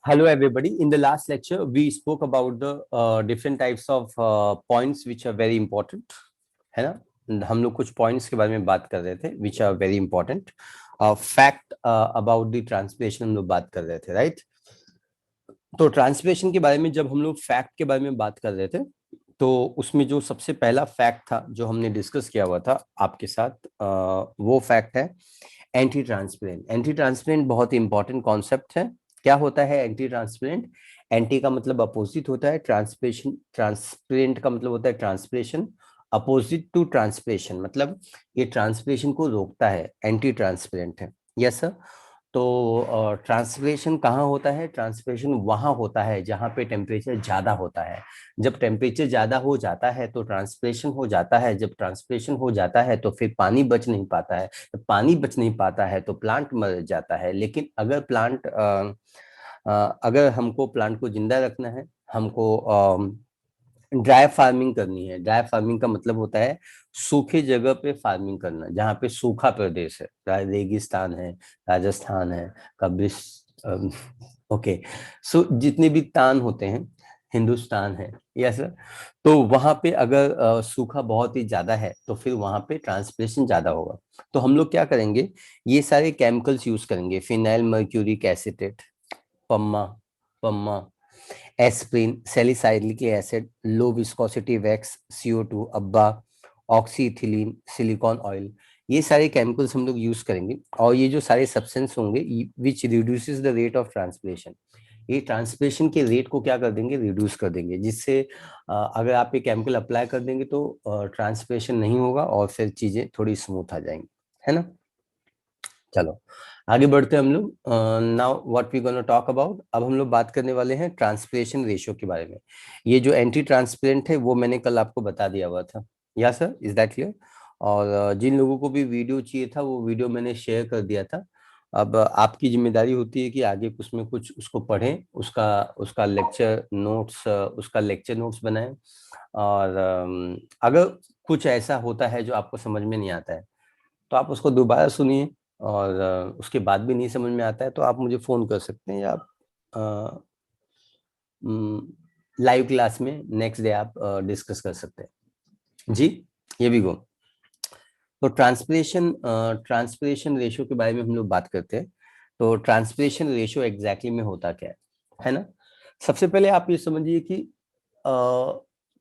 Hello, everybody. In the last lecture, we spoke about the different types of points which are very important, है ना? हम लोग कुछ points के बारे में बात कर रहे थे, which are very important. Fact about the transpiration हम लोग बात कर रहे थे, right? तो ट्रांसपिरेशन के बारे में जब हम लोग फैक्ट के बारे में बात कर रहे थे, तो उसमें जो सबसे पहला फैक्ट था जो हमने डिस्कस किया हुआ था आपके साथ, वो फैक्ट है एंटी ट्रांसपेरेंट। एंटी ट्रांसपेरेंट बहुत इंपॉर्टेंट कॉन्सेप्ट है। क्या होता है एंटी ट्रांसपेरेंट? एंटी का मतलब अपोजिट होता है, ट्रांसपेरेशन ट्रांसपेरेंट का मतलब होता है ट्रांसपिरेशन। अपोजिट टू ट्रांसपिरेशन मतलब ये ट्रांसपिरेशन को रोकता है, एंटी ट्रांसपेरेंट है। Yes sir. तो ट्रांसपिरेशन कहाँ होता है? ट्रांसपिरेशन वहां होता है जहां पे टेम्परेचर ज्यादा होता है। जब टेम्परेचर ज्यादा हो जाता है तो ट्रांसपिरेशन हो जाता है। जब ट्रांसपिरेशन हो जाता है तो फिर पानी बच नहीं पाता है। जब पानी बच नहीं पाता है तो प्लांट मर जाता है। लेकिन अगर हमको प्लांट को जिंदा रखना है, हमको ड्राई फार्मिंग करनी है। ड्राई फार्मिंग का मतलब होता है सूखे जगह पे फार्मिंग करना, जहाँ पे सूखा प्रदेश है, रेगिस्तान है, राजस्थान है, कब्रिस्तान, ओके, सो जितने भी तान होते हैं, हिंदुस्तान है, यस सर। तो वहां पे अगर सूखा बहुत ही ज्यादा है तो फिर वहां पे ट्रांसपिरेशन ज्यादा होगा। तो हम लोग क्या करेंगे, ये सारे केमिकल्स यूज करेंगे, phenyl mercuric acetate, Pamma Pamma, aspirin, salicylic acid, low viscosity wax, CO2, अब्बा, ऑक्सीइथिलीन, सिलिकॉन ऑयल, ये सारे केमिकल्स हम लोग यूज करेंगे। और ये जो सारे सब्सटेंस होंगे which reduces the rate of transpiration, ये ट्रांसपिरेशन के रेट को क्या कर देंगे, रिड्यूस कर देंगे। जिससे अगर आप ये केमिकल अप्लाई कर देंगे तो ट्रांसपिरेशन नहीं होगा और फिर चीजें थोड़ी स्मूथ आ जाएंगी, है ना। चलो आगे बढ़ते हैं हम लोग। Now what we gonna talk about, अब हम लोग बात करने वाले हैं ट्रांसपिरेशन रेशियो के बारे में। ये जो एंटी ट्रांसपेरेंट है वो मैंने कल आपको बता दिया हुआ था, या सर, इज दैट क्लियर? और जिन लोगों को भी वीडियो चाहिए था वो वीडियो मैंने शेयर कर दिया था। अब आपकी जिम्मेदारी होती है कि आगे उसमें कुछ उसको पढ़ें, उसका उसका लेक्चर नोट्स बनाएं। और अगर कुछ ऐसा होता है जो आपको समझ में नहीं आता है तो आप उसको दोबारा सुनिए। और उसके बाद भी नहीं समझ में आता है तो आप मुझे फोन कर सकते हैं, या आप लाइव क्लास में नेक्स्ट डे आप डिस्कस कर सकते हैं जी। ये भी गो। तो ट्रांसपिरेशन रेशियो के बारे में हम लोग बात करते हैं। तो ट्रांसपिरेशन रेशियो एग्जैक्टली में होता क्या है ना। सबसे पहले आप ये समझिए कि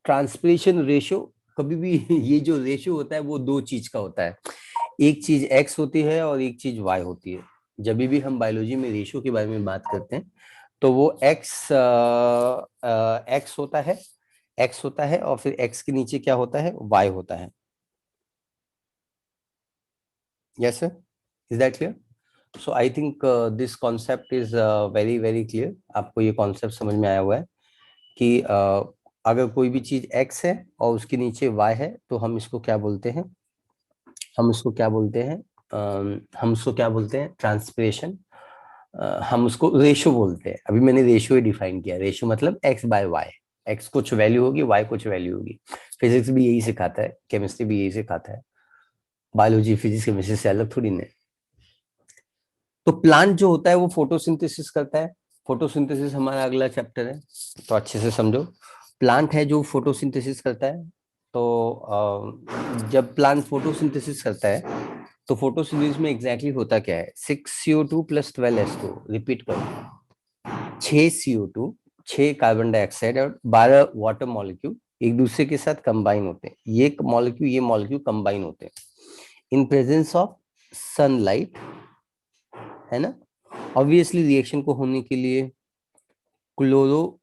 ट्रांसपिरेशन रेशियो कभी भी ये जो रेशियो होता है वो दो चीज का होता है। एक चीज एक्स होती है और एक चीज वाई होती है। जब भी हम बायोलॉजी में रेशियो के बारे में बात करते हैं तो वो एक्स होता है, एक्स होता है, और फिर एक्स के नीचे क्या होता है, वाई होता है। Yes sir, is that clear? So I think this concept is very very clear. आपको ये कॉन्सेप्ट समझ में आया हुआ है कि अगर कोई भी चीज एक्स है और उसके नीचे वाई है तो हम इसको क्या बोलते हैं, हम उसको क्या बोलते हैं, हम उसको क्या बोलते हैं, ट्रांसपिरेशन। हम उसको रेशो बोलते हैं। अभी मैंने रेशो ही डिफाइन किया। रेशो मतलब एक्स बाय वाई, एक्स कुछ वैल्यू होगी, वाई कुछ वैल्यू होगी। फिजिक्स भी यही सिखाता है, केमिस्ट्री भी यही सिखाता है। बायोलॉजी फिजिक्स केमिस्ट्री से अलग थोड़ी नहीं। तो प्लांट जो होता है वो फोटोसिंथेसिस करता है। फोटोसिंथेसिस हमारा अगला चैप्टर है, तो अच्छे से समझो। प्लांट है जो फोटोसिंथेसिस करता है। तो जब प्लांट फोटोसिंथेसिस करता है तो फोटोसिंथेसिस में एग्जैक्टली होता क्या है, 6CO2 प्लस 12H2, रिपीट करो, 6CO2, 6 कार्बन डाइऑक्साइड और 12 वाटर मॉलिक्यूल एक दूसरे के साथ कंबाइन होते हैं। ये मॉलिक्यूल कंबाइन होते हैं इन प्रेजेंस ऑफ सनलाइट, है ना। ऑब्वियसली रिएक्शन को होने के लिए क्लोरोफिल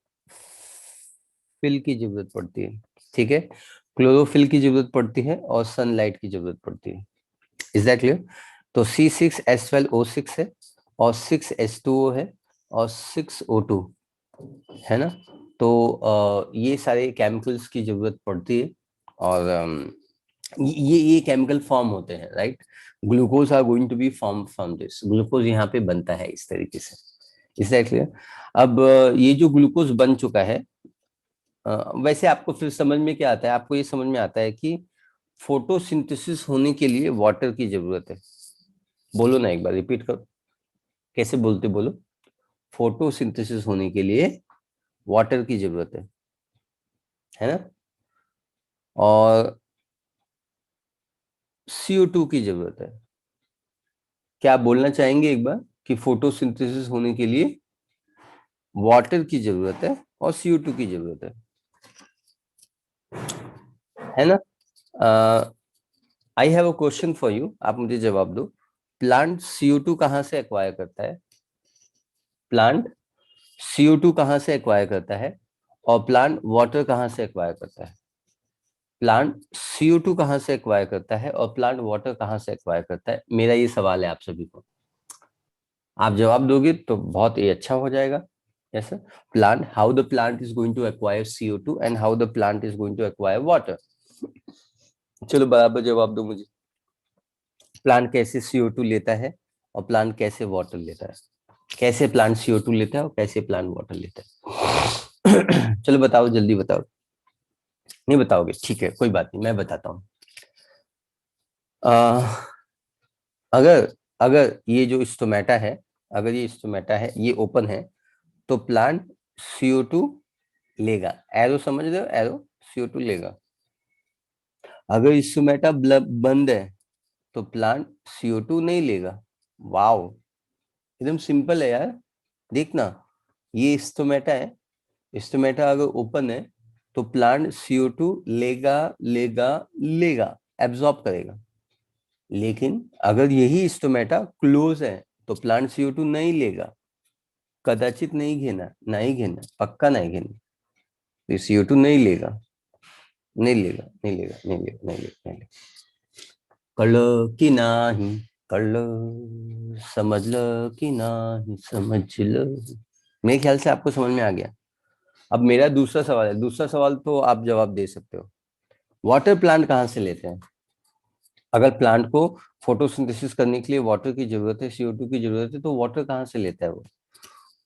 की जरूरत पड़ती है, ठीक है। क्लोरोफिल की जरूरत पड़ती है और सनलाइट की जरूरत पड़ती है। Is that clear? तो C6H12O6 है और 6H2O है और 6O2, है ना। तो ये सारे केमिकल्स की जरूरत पड़ती है। और ये केमिकल फॉर्म होते हैं, right. Glucose are going to be form from this, glucose यहाँ पे बनता है इस तरीके से। Is that clear? अब ये जो ग्लूकोज बन चुका है, वैसे आपको फिर समझ में क्या आता है, आपको ये समझ में आता है कि फोटोसिंथेसिस होने के लिए वाटर की जरूरत है। बोलो ना, एक बार रिपीट करो, कैसे बोलते बोलो। फोटोसिंथेसिस होने के लिए वाटर की जरूरत है ना, और CO2 की जरूरत है। क्या आप बोलना चाहेंगे एक बार कि फोटोसिंथेसिस होने के लिए वाटर की जरूरत है और CO2 की जरूरत है ना? I have a question for you, आप मुझे जवाब दो। प्लांट CO2 कहाँ से एक्वायर करता है? प्लांट CO2 कहाँ से एक्वायर करता है और प्लांट वाटर कहाँ से एक्वायर करता है? प्लांट CO2 कहाँ से एक्वायर करता है और प्लांट वाटर कहाँ से एक्वायर करता है? मेरा ये सवाल है आप सभी को। आप जवाब दोगे तो बहुत ही अच्छा हो जाएगा। Yes sir. Plant, how the plant is going to acquire CO2 and how the plant is going to acquire water. चलो बराबर जवाब दो मुझे। प्लांट कैसे CO2 लेता है और प्लांट कैसे वाटर लेता है? कैसे प्लांट CO2 लेता है और कैसे प्लांट वाटर लेता है? चलो बताओ, जल्दी बताओ। नहीं बताओगे, ठीक है, कोई बात नहीं, मैं बताता हूँ। अगर अगर ये जो स्टोमेटा है, अगर ये स्टोमेटा है, ये ओपन है, तो प्लांट CO2 लेगा। एरो समझ रहे हो? एरो CO2 लेगा। अगर स्टोमेटा बंद है तो प्लांट CO2 नहीं लेगा। वाओ, एकदम सिंपल है यार। देखना, ये स्टोमेटा है, स्टोमेटा अगर ओपन है तो प्लांट CO2 लेगा लेगा लेगा, एब्जॉर्ब करेगा। लेकिन अगर यही स्टोमेटा क्लोज है तो प्लांट CO2 नहीं लेगा, कदाचित नहीं घेना, नहीं घेना, पक्का नहीं घेना, तो CO2 नहीं लेगा, नहीं लेगा, नहीं लेगा, नहीं लेगा, नहीं लेगा, नहीं लेगा। कर लो कि नहीं कर लो, समझ लो कि नहीं समझ लो। मेरे ख्याल से आपको समझ में आ गया। अब मेरा दूसरा सवाल है, दूसरा सवाल तो आप जवाब दे सकते हो। वाटर प्लांट कहाँ से लेते हैं? अगर प्लांट को फोटोसिंथेसिस करने के लिए वाटर की जरूरत है, CO2 की जरूरत है, तो वाटर कहाँ से लेता है वो?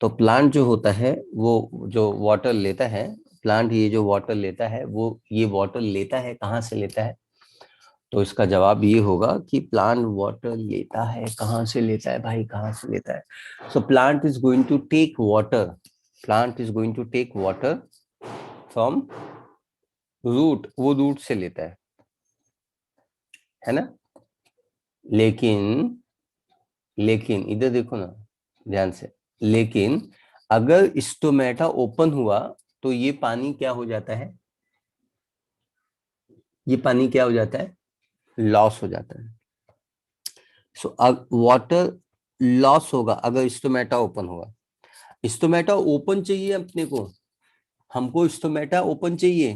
तो प्लांट जो होता है वो जो वाटर लेता है, प्लांट ये जो वाटर लेता है, वो ये वाटर लेता है कहाँ से लेता है? तो इसका जवाब ये होगा कि प्लांट वाटर लेता है, कहाँ से लेता है भाई, कहाँ से लेता है? So plant is going to take water, plant is going to take water from root, वो रूट से लेता है ना? लेकिन लेकिन इधर देखो ना ध्यान से, लेकिन अगर स्टोमेटा ओपन हुआ तो ये पानी क्या हो जाता है? ये पानी क्या हो जाता है? लॉस हो जाता है। सो अब वाटर लॉस होगा अगर स्टोमेटा ओपन होगा। स्टोमेटा ओपन चाहिए अपने को, हमको स्टोमेटा ओपन चाहिए,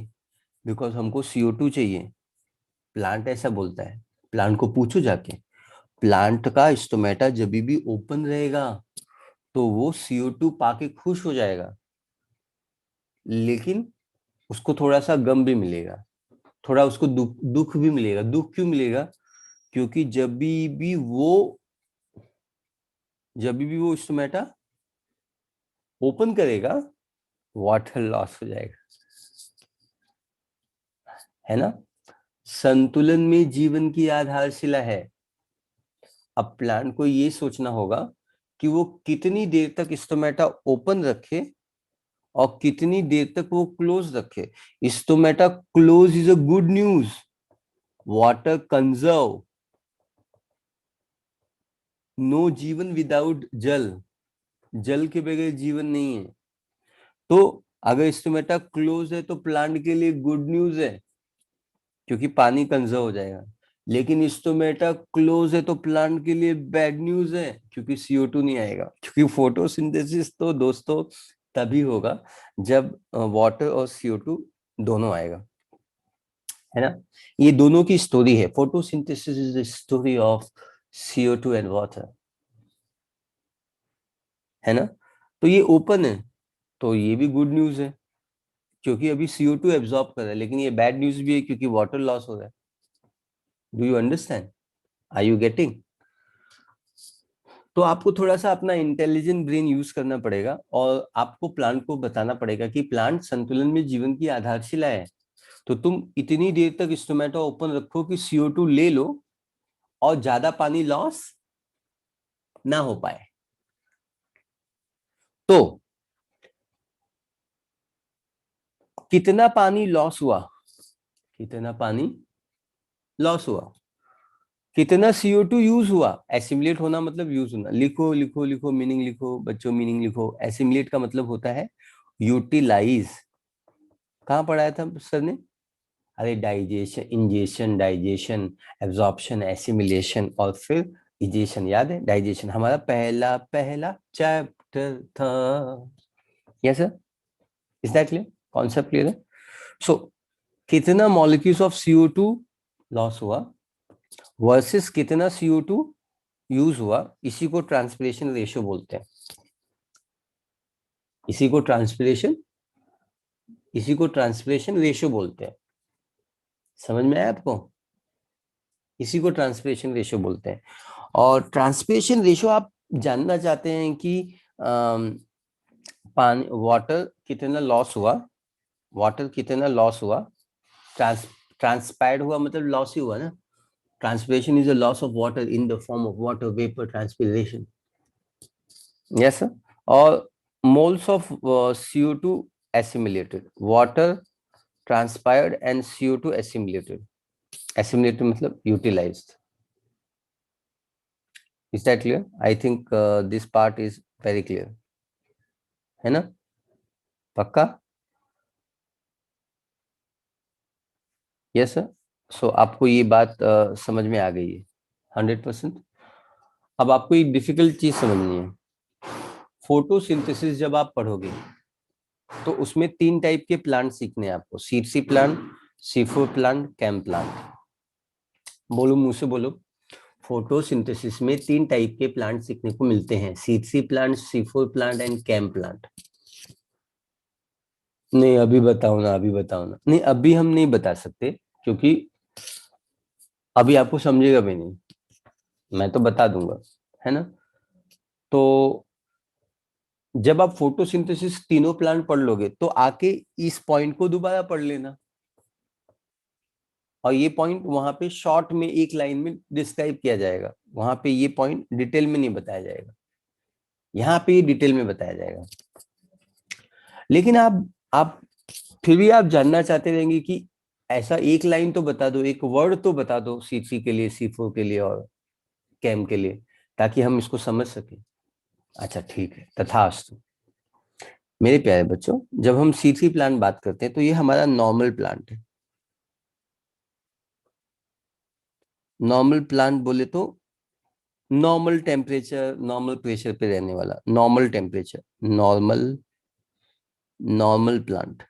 बिकॉज हमको CO2 चाहिए। प्लांट ऐसा बोलता है, प्लांट को पूछो जाके। प्लांट का स्टोमेटा जब भी ओपन रहेगा तो वो CO2 पाके खुश हो जाएगा, लेकिन उसको थोड़ा सा गम भी मिलेगा, थोड़ा उसको दुख भी मिलेगा। दुख क्यों मिलेगा? क्योंकि जब भी वो स्टोमेटा ओपन करेगा, वाटर लॉस हो जाएगा, है ना? संतुलन में जीवन की आधारशिला है। अब प्लांट को ये सोचना होगा कि वो कितनी देर तक स्टोमेटा ओपन रखे और कितनी देर तक वो क्लोज रखे। Stomata close is a good news, water conserve, no जीवन विदाउट जल, जल के बगैर जीवन नहीं है। तो अगर स्टोमेटा क्लोज है तो प्लांट के लिए गुड न्यूज है, क्योंकि पानी कंजर्व हो जाएगा। लेकिन स्टोमेटा क्लोज है तो प्लांट के लिए बैड न्यूज है, क्योंकि CO2 नहीं आएगा। क्योंकि फोटोसिंथेसिस तो दोस्तों तभी होगा जब वाटर और CO2 दोनों आएगा, है ना? ये दोनों की स्टोरी है, photosynthesis is the story of CO2 and water, है ना? तो ये ओपन है तो ये भी गुड न्यूज है, क्योंकि अभी CO2 एब्जॉर्ब कर रहा है। लेकिन ये बैड न्यूज भी है क्योंकि वाटर लॉस हो रहा है। Do you understand? Are you getting? तो आपको थोड़ा सा अपना इंटेलिजेंट ब्रेन यूज करना पड़ेगा और आपको प्लांट को बताना पड़ेगा कि प्लांट संतुलन में जीवन की आधारशिला है। तो तुम इतनी देर तक स्टोमेटा ओपन रखो कि CO2 ले लो और ज्यादा पानी लॉस ना हो पाए। तो कितना पानी लॉस हुआ, कितना पानी लॉस हुआ, कितना CO2 यूज हुआ। एसिमुलेट होना मतलब यूज होना, लिखो लिखो लिखो, मीनिंग लिखो बच्चों, मीनिंग लिखो। एसिमुलेट का मतलब होता है यूटिलाइज। कहाँ पढ़ाया था सर ने? अरे digestion, ingestion, digestion, absorption, assimilation और फिर इजेशन। याद है? डाइजेशन हमारा पहला पहला चैप्टर था। Yes sir, is that clear? Concept clear है? सो कितना मॉलिक्यूल्स ऑफ CO2 लॉस हुआ वर्सेस कितना CO2 यूज हुआ, इसी को ट्रांसपिरेशन रेशियो बोलते हैं। इसी को ट्रांसपिरेशन रेशियो बोलते हैं। समझ में आया आपको? इसी को ट्रांसपिरेशन रेशियो बोलते हैं। और ट्रांसपिरेशन रेशियो आप जानना चाहते हैं कि पानी, वाटर कितना लॉस हुआ, वाटर कितना लॉस हुआ, ट्रांसपायर्ड हुआ मतलब लॉस ही हुआ ना। Transpiration is a loss of water in the form of water vapour transpiration. Yes sir. और moles of CO2 assimilated, water transpired and CO2 assimilated. Assimilated मतलब utilized. Is that clear? I think this part is very clear. है ना? पक्का? Yes sir. So आपको ये बात समझ में आ गई है 100%। अब आपको एक डिफिकल्ट चीज समझनी है। फोटोसिंथेसिस जब आप पढ़ोगे तो उसमें 3 टाइप के प्लांट सीखने हैं आपको। C3 plant, C4 plant, CAM plant. बोलो, मुंह से बोलो। फोटोसिंथेसिस में 3 टाइप के प्लांट सीखने को मिलते हैं। C3 plant, C4 plant and CAM plant. नहीं अभी बताओ ना, अभी बताओ ना। नहीं अभी हम नहीं बता सकते क्योंकि अभी आपको समझेगा भी नहीं। मैं तो बता दूंगा, है ना? तो जब आप फोटोसिंथेसिस तीनों प्लांट पढ़ लोगे तो आके इस पॉइंट को दोबारा पढ़ लेना। और ये पॉइंट वहां पे शॉर्ट में एक लाइन में डिस्क्राइब किया जाएगा। वहां पे ये पॉइंट डिटेल में नहीं बताया जाएगा, यहाँ पे ये डिटेल में बताया जाएगा। लेकिन आप फिर भी आप जानना चाहते रहेंगे कि ऐसा एक लाइन तो बता दो, एक वर्ड तो बता दो C3 के लिए, C4 के लिए और कैम के लिए, ताकि हम इसको समझ सके। अच्छा ठीक है, तथास्तु। मेरे प्यारे बच्चों, जब हम C3 प्लांट बात करते हैं तो ये हमारा नॉर्मल प्लांट है। नॉर्मल प्लांट बोले तो नॉर्मल टेम्परेचर, नॉर्मल प्रेशर पे रहने वाला, normal temperature, normal normal plant.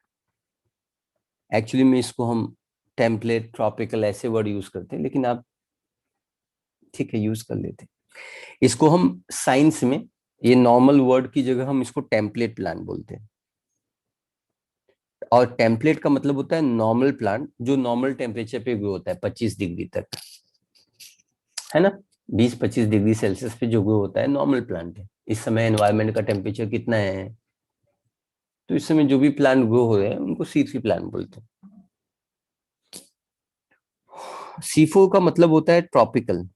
Actually में इसको हम टेम्पलेट, ट्रॉपिकल ऐसे वर्ड यूज करते हैं, लेकिन आप ठीक है यूज कर लेते हैं। इसको हम साइंस में ये नॉर्मल वर्ड की जगह हम इसको टेम्पलेट प्लांट बोलते हैं। और टेम्पलेट का मतलब होता है नॉर्मल प्लांट जो नॉर्मल टेम्परेचर पे ग्रो होता है 25 डिग्री तक, है ना? 20-25 डिग्री सेल्सियस पे जो ग्रो होता है नॉर्मल प्लांट है। इस समय एनवायरनमेंट का टेम्परेचर कितना है, तो इस समय जो भी प्लांट ग्रो हो रहे हैं उनको C3 प्लांट बोलते हैं। C4 का मतलब होता है ट्रॉपिकल।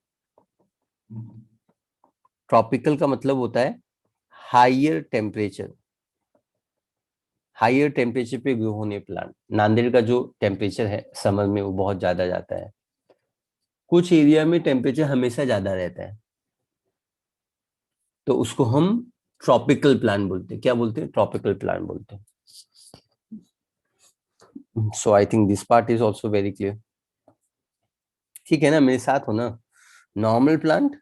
ट्रॉपिकल का मतलब होता है हाइयर टेम्परेचर, हाइयर टेम्परेचर पे ग्रो होने प्लांट। नांदेड़ का जो टेम्परेचर है समर में वो बहुत ज्यादा जाता है। कुछ एरिया में टेम्परेचर हमेशा ज्यादा रहता है, तो उसको हम ट्रॉपिकल प्लांट बोलते हैं। क्या बोलते हैं? ट्रॉपिकल प्लांट बोलते हैं। So I think this part is also very clear. ठीक है ना? मेरे साथ हो ना? नॉर्मल प्लांट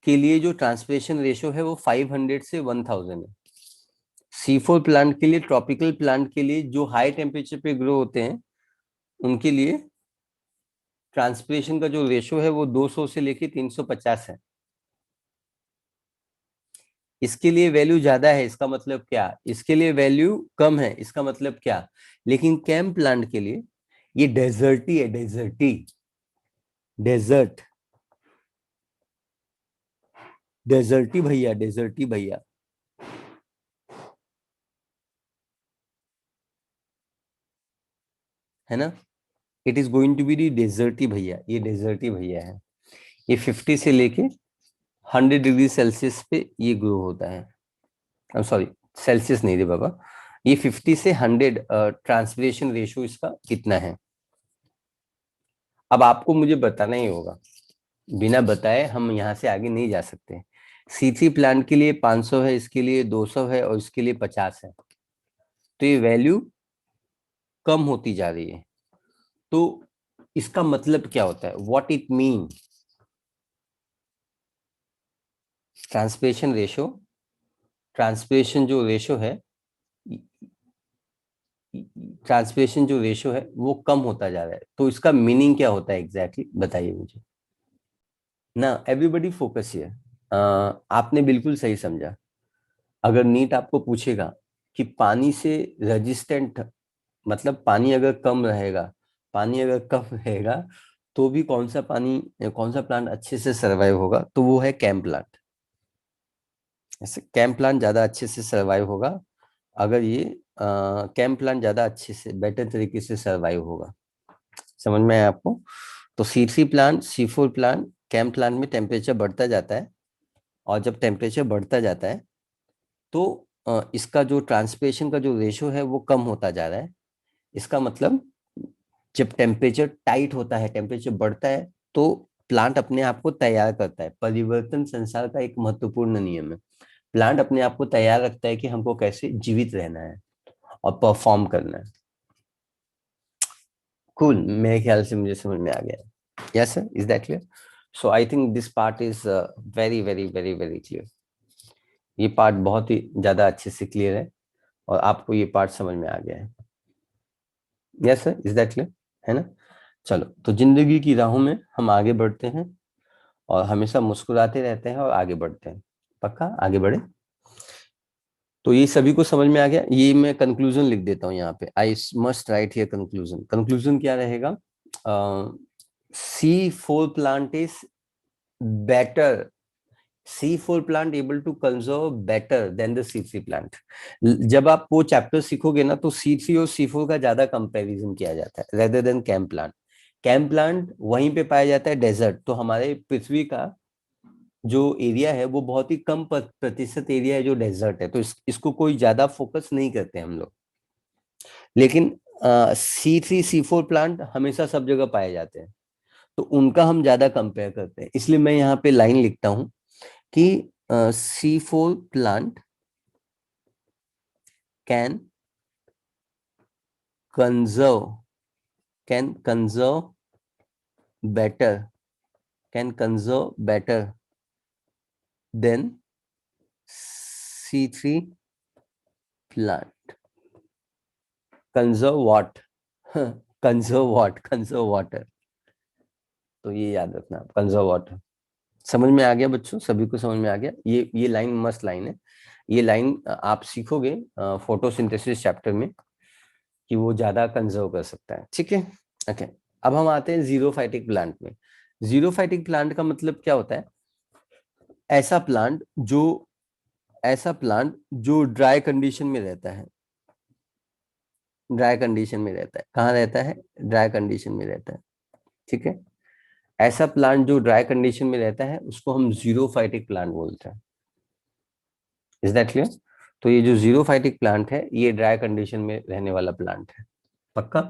के लिए जो ट्रांसपिरेशन रेशियो है वो 500 से 1000 है। C4 प्लांट के लिए, ट्रॉपिकल प्लांट के लिए जो हाई टेम्परेचर पे ग्रो होते हैं उनके लिए ट्रांसपिरेशन का जो रेशियो है वो 200 से लेके 350 है। इसके लिए वैल्यू ज्यादा है, इसका मतलब क्या? इसके लिए वैल्यू कम है, इसका मतलब क्या? लेकिन कैम प्लांट के लिए ये डेजर्टी है, डेजर्टी, डेजर्ट, डेजर्टी भैया, डेजर्टी भैया, है ना? It is going to be the desert भैया, ये डेजर्टी भैया है। ये 50 से लेके 100 डिग्री सेल्सियस पे ये ग्रो होता है। सॉरी, सेल्सियस नहीं रे बाबा, ये 50 से 100 ट्रांसपिरेशन रेशियो इसका कितना है। अब आपको मुझे बताना ही होगा, बिना बताए हम यहाँ से आगे नहीं जा सकते। C3 प्लांट के लिए 500 है, इसके लिए 200 है और इसके लिए 50 है, तो ये वैल्यू कम होती जा रही है। तो इसका मतलब क्या होता है, what it mean, transpiration ratio, transpiration जो रेशियो है, ट्रांसपिरेशन जो रेशियो है वो कम होता जा रहा है, तो इसका मीनिंग क्या होता है एग्जैक्टली बताइए मुझे ना। एवरीबडी फोकस हियर, आपने बिल्कुल सही समझा। अगर नीट आपको पूछेगा कि पानी से रेजिस्टेंट, मतलब पानी अगर कम रहेगा, पानी अगर कम रहेगा तो भी कौन सा प्लांट अच्छे से सरवाइव होगा, तो वो है कैम प्लांट। ऐसे कैम प्लांट ज्यादा अच्छे से सरवाइव होगा, अगर ये कैम प्लांट ज्यादा अच्छे से बेटर तरीके से सरवाइव होगा। समझ में आया आपको। तो C3 plant, C4 plant, CAM plant में टेम्परेचर बढ़ता जाता है, और जब टेम्परेचर बढ़ता जाता है तो इसका जो ट्रांसपिरेशन का जो रेशो है वो कम होता जा रहा है। इसका मतलब जब टेम्परेचर टाइट होता है, टेम्परेचर बढ़ता है, तो प्लांट अपने आप को तैयार करता है। परिवर्तन संसार का एक महत्वपूर्ण नियम है। प्लांट अपने आप को तैयार रखता है कि हमको कैसे जीवित रहना है और परफॉर्म करना है। कूल, मेरे ख्याल से मुझे समझ में आ गया। Yes sir, is that clear? So I think this part is very very very very clear. ये पार्ट बहुत ही ज्यादा अच्छे से क्लियर है और आपको ये पार्ट समझ में आ गया है। Yes sir, is that clear, है ना? चलो, तो जिंदगी की राहों में हम आगे बढ़ते हैं और हमेशा मुस्कुराते रहते हैं और आगे बढ़ते हैं। पक्का आगे बढ़े। तो ये सभी को समझ में आ गया। ये मैं कंक्लूजन लिख देता हूँ यहाँ पे, I must write here conclusion. Conclusion क्या रहेगा? C4 plant is better, C4 plant able to conserve better than the C3 plant। जब आप वो चैप्टर सीखोगे ना, तो C3 और C4 का ज्यादा कंपैरिजन किया जाता है rather than CAM plant. CAM plant वहीं पे पाया जाता है डेजर्ट, तो हमारे पृथ्वी का जो एरिया है वो बहुत ही कम प्रतिशत एरिया है जो डेजर्ट है, तो इसको कोई ज्यादा फोकस नहीं करते हम लोग। लेकिन C3 C4 प्लांट हमेशा सब जगह पाए जाते हैं, तो उनका हम ज्यादा कंपेयर करते हैं। इसलिए मैं यहाँ पे लाइन लिखता हूं कि C4 plant can conserve, can conserve better, can conserve better than C3 plant. Conserve what? Conserve what? Conserve water. तो ये याद रखना, कंजर्व वाटर। समझ में आ गया बच्चों? सभी को समझ में आ गया? ये लाइन मस्त लाइन है। ये लाइन आप सीखोगे फोटोसिंथेसिस चैप्टर में कि वो ज्यादा कंजर्व कर सकता है। ठीक है, ओके। अब हम आते हैं जीरोफाइटिक प्लांट में। जीरोफाइटिक प्लांट का मतलब क्या होता है? ऐसा प्लांट जो ऐसा प्लांट जो ड्राई कंडीशन में रहता है। ड्राई कंडीशन में रहता है, कहाँ रहता है? ड्राई कंडीशन में रहता है। ठीक है, ऐसा प्लांट जो ड्राई कंडीशन में रहता है उसको हम जीरोफाइटिक प्लांट बोलते हैं। Is that clear? तो ये जो जीरोफाइटिक प्लांट है ये ड्राई कंडीशन में रहने वाला प्लांट है। पक्का?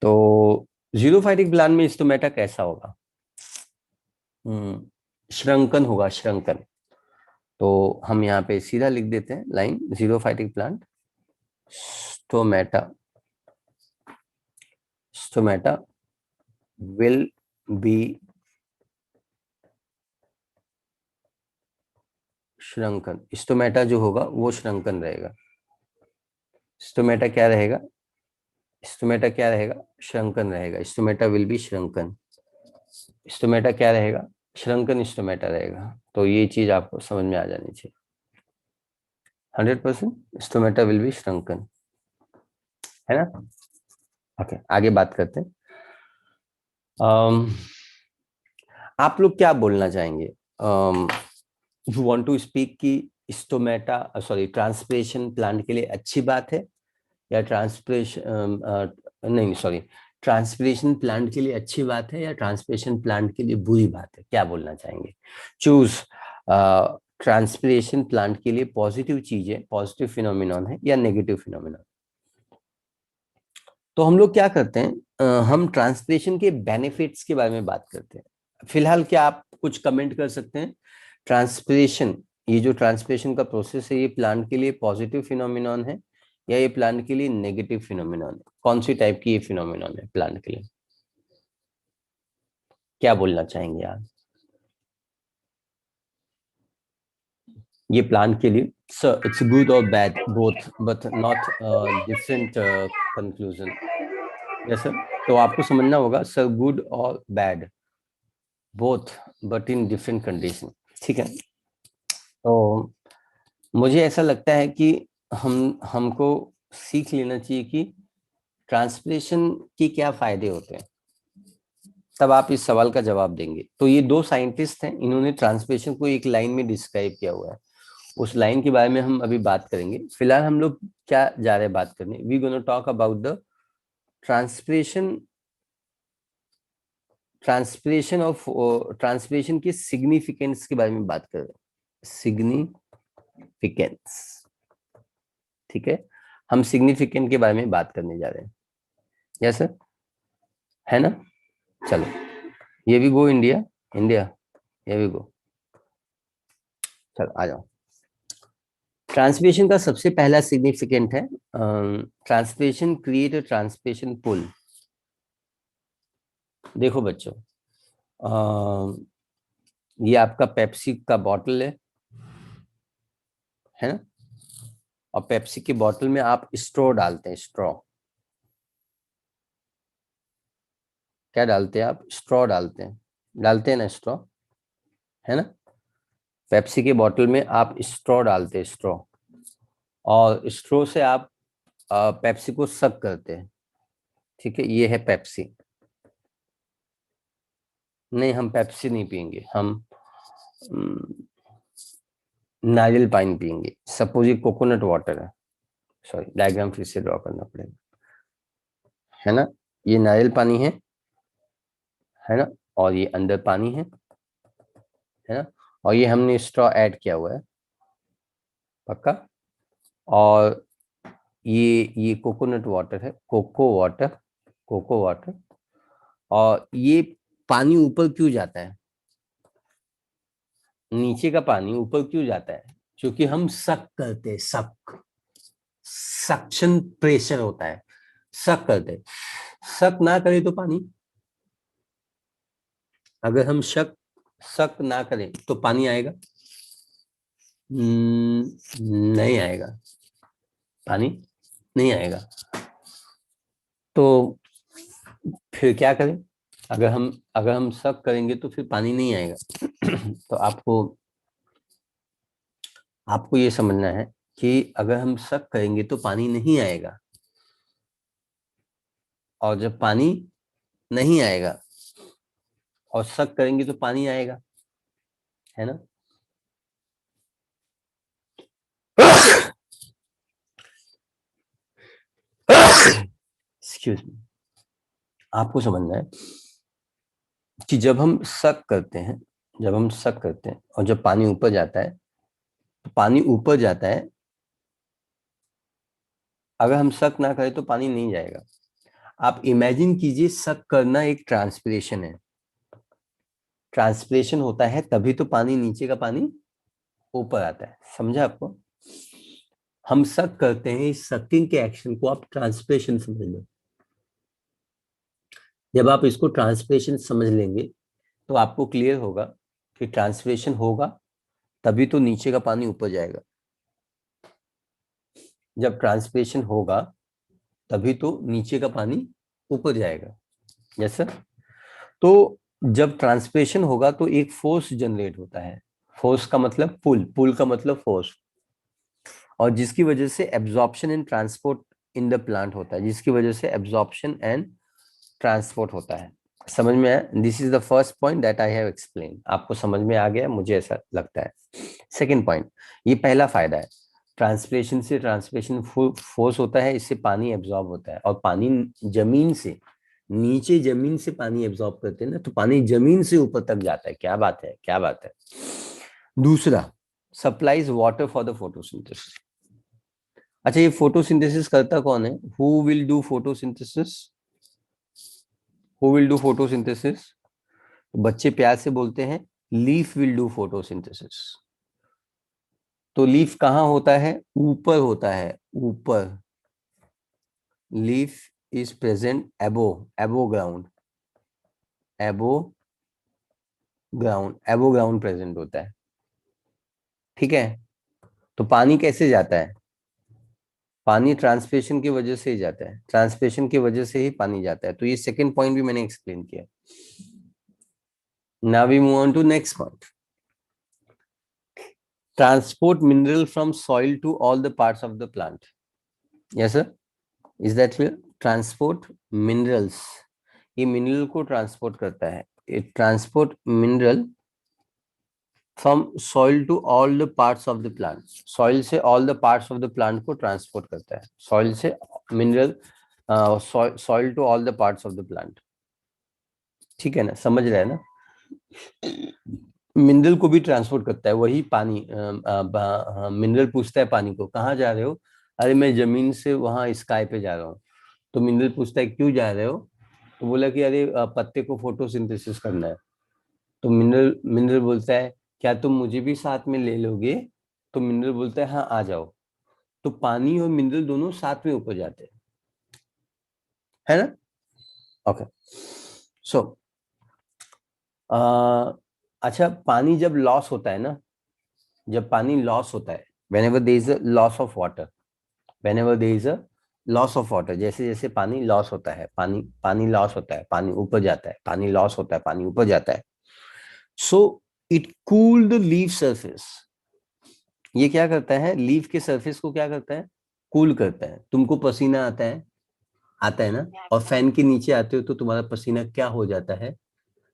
तो जीरोफाइटिक प्लांट में स्टोमेटा कैसा होगा? श्रंकन होगा, श्रंकन। तो हम यहाँ पे सीधा लिख देते हैं line, xerophytic plant stomata, stomata will be shrunken. Stomata जो होगा वो श्रंकन रहेगा। स्टोमेटा क्या रहेगा? स्टोमेटा क्या रहेगा? श्रंकन रहेगा। Stomata will be shrunken. Stomata क्या रहेगा? श्रंकन स्टोमेटा रहेगा। तो ये चीज आपको समझ में आ जानी चाहिए। 100% स्टोमेटा विल बी श्रंकन, है ना? ओके, आगे बात करते हैं। आप लोग क्या बोलना चाहेंगे? यू वांट टू स्पीक कि स्टोमेटा, सॉरी, ट्रांसपिरेशन प्लांट के लिए अच्छी बात है, या ट्रांसपिरेशन, नहीं सॉरी, ट्रांसपिरेशन प्लांट के लिए अच्छी बात है या ट्रांसपिरेशन प्लांट के लिए बुरी बात है? क्या बोलना चाहेंगे? चूज ट्रांसपिरेशन प्लांट के लिए पॉजिटिव चीज है, पॉजिटिव फिनोमिनॉन है या नेगेटिव फिनोमिनॉन? तो हम लोग क्या करते हैं, हम ट्रांसपिरेशन के बेनिफिट्स के बारे में बात करते हैं। फिलहाल क्या आप कुछ कमेंट कर सकते हैं? ट्रांसपिरेशन, ये जो ट्रांसपिरेशन का प्रोसेस है, ये प्लांट के लिए पॉजिटिव फिनोमिनॉन है या ये प्लांट के लिए नेगेटिव फिनोमिनॉन है? कौन सी टाइप की ये फिनोमिनॉन है प्लांट के लिए? क्या बोलना चाहेंगे आप? ये प्लांट के लिए सर इट्स गुड और bad both but not different conclusion. Yes sir, तो आपको समझना होगा सर, गुड और bad both but in different condition. ठीक है, तो मुझे ऐसा लगता है कि हमको सीख लेना चाहिए कि ट्रांसलेशन के क्या फायदे होते हैं, तब आप इस सवाल का जवाब देंगे। तो ये दो साइंटिस्ट हैं, इन्होंने ट्रांसलेशन को एक लाइन में डिस्क्राइब किया हुआ है, उस लाइन के बारे में हम अभी बात करेंगे। फिलहाल हम लोग क्या जा रहे हैं बात करने, we gonna talk about the translation, translation of translation के सिग्निफिकेंस के बारे में बात कर रहे हैं, सिग्निफिकेंस। ठीक है, हम सिग्निफिकेंट के बारे में बात करने जा रहे हैं। यस सर, है ना? चलो, ये भी गो इंडिया, इंडिया, ये भी गो। चलो आ जाओ। ट्रांसलेशन का सबसे पहला सिग्निफिकेंट है, ट्रांसलेशन क्रिएट अ ट्रांसलेशन पुल। देखो बच्चों, ये आपका पेप्सी का बॉटल है ना? और पेप्सी की बोतल में आप स्ट्रॉ डालते हैं, स्ट्रॉ। क्या डालते हैं आप? स्ट्रॉ डालते हैं ना, स्ट्रॉ, है ना? पेप्सी की बोतल में आप स्ट्रॉ डालते हैं, स्ट्रॉ, और स्ट्रॉ से आप पेप्सी को सक करते हैं। ठीक है, ये है पेप्सी। नहीं, हम पेप्सी नहीं पियेंगे, हम नारियल पानी पियेंगे। सपोज ये कोकोनट वाटर है, सॉरी डायग्राम फिर से ड्रॉ करना पड़ेगा, है ना? ये नारियल पानी है ना? और ये अंदर पानी है ना? और ये हमने स्ट्रॉ ऐड किया हुआ है, पक्का? और ये कोकोनट वाटर है, कोको वाटर। और ये पानी ऊपर क्यों जाता है? नीचे का पानी ऊपर क्यों जाता है? क्योंकि हम सक करते हैं, सक्शन प्रेशर होता है, सक करते हैं। सक ना करे तो पानी, अगर हम सक ना करें तो पानी आएगा? नहीं आएगा, पानी नहीं आएगा। तो फिर क्या करें? अगर हम सक करेंगे तो फिर पानी नहीं आएगा। तो आपको ये समझना है कि अगर हम सक करेंगे तो पानी नहीं आएगा, और जब पानी नहीं आएगा और सक करेंगे तो पानी आएगा, है ना? Excuse me. आपको समझना है कि जब हम सक करते हैं और जब पानी ऊपर जाता है, तो पानी ऊपर जाता है। अगर हम सक ना करें तो पानी नहीं जाएगा। आप इमेजिन कीजिए, सक करना एक ट्रांसपिरेशन है, ट्रांसपिरेशन होता है तभी तो पानी, नीचे का पानी ऊपर आता है। समझा आपको? हम सक करते हैं, इस सकिंग के एक्शन को आप ट्रांसपिरेशन समझ लो। जब आप इसको ट्रांसपिरेशन समझ लेंगे तो आपको क्लियर होगा कि ट्रांसपिरेशन होगा तभी तो नीचे का पानी ऊपर जाएगा। जब ट्रांसपिरेशन होगा तभी तो नीचे का पानी ऊपर जाएगा। Yes sir. तो जब ट्रांसपिरेशन होगा तो एक फोर्स जनरेट होता है। फोर्स का मतलब पुल का मतलब फोर्स, और जिसकी वजह से absorption and transport in the plant होता है, जिसकी वजह से एब्जॉर्प्शन एंड ट्रांसपोर्ट होता है। समझ में आया? This is the first point that I have explain. आपको समझ में आ गया, मुझे ऐसा लगता है। सेकेंड पॉइंट, ये पहला फायदा है, ट्रांसपिरेशन से ट्रांसपिरेशन फोर्स होता है, इससे पानी एब्जॉर्ब होता है। और पानी जमीन से, नीचे जमीन से पानी एब्जॉर्ब करते हैं ना, तो पानी जमीन से ऊपर तक जाता है। क्या बात है, क्या बात है। दूसरा, supplies water for the photosynthesis. अच्छा, ये फोटोसिंथेसिस करता कौन है? Who will do photosynthesis? Who will do photosynthesis? बच्चे प्यार से बोलते हैं लीफ विल डू फोटोसिंथेसिस। तो लीफ कहाँ होता है? ऊपर होता है, ऊपर। लीफ इज प्रेजेंट एबो, एबो ग्राउंड, एबो ग्राउंड, एबो ग्राउंड प्रेजेंट होता है। ठीक है। तो पानी कैसे जाता है? पानी ट्रांसपिरेशन की वजह से ही जाता है, ट्रांसपिरेशन की वजह से ही पानी जाता है। तो ये सेकंड पॉइंट भी मैंने एक्सप्लेन किया। Now we move on to next point. Transport mineral from soil to all the parts of the plant. Yes sir, is that clear? Transport minerals, ये मिनरल को ट्रांसपोर्ट करता है। It transport mineral from soil to all the parts of the plant. Soil से all the parts of the plant को transport करता है। Soil से mineral, soil to all the parts of the plant. ठीक है ना, समझ रहे हैं ना? मिनरल को भी ट्रांसपोर्ट करता है, वही पानी। मिनरल पूछता है पानी को, कहाँ जा रहे हो? अरे मैं जमीन से वहां स्काई पे जा रहा हूँ। तो मिनरल पूछता है क्यों जा रहे हो? तो बोला कि अरे पत्ते को फोटोसिंथेसिस करना है। तो मिनरल मिनरल बोलता है क्या तुम मुझे भी साथ में ले लोगे? तो मिनरल बोलता है हाँ आ जाओ। तो पानी और मिनरल दोनों साथ में ऊपर जाते हैं, है ना? ओके। सो अच्छा, पानी जब लॉस होता है ना, जब पानी लॉस होता है, whenever there is a loss of water, whenever there is a loss of water, जैसे जैसे पानी लॉस होता है, पानी पानी लॉस होता है, पानी ऊपर जाता है, पानी लॉस होता है, पानी ऊपर जाता है। So it cool the leaf surface. ये क्या करता है? लीफ के सरफेस को क्या करता है? कूल करता है। तुमको पसीना आता है, आता है ना? और फैन के नीचे आते हो तो तुम्हारा पसीना क्या हो जाता है?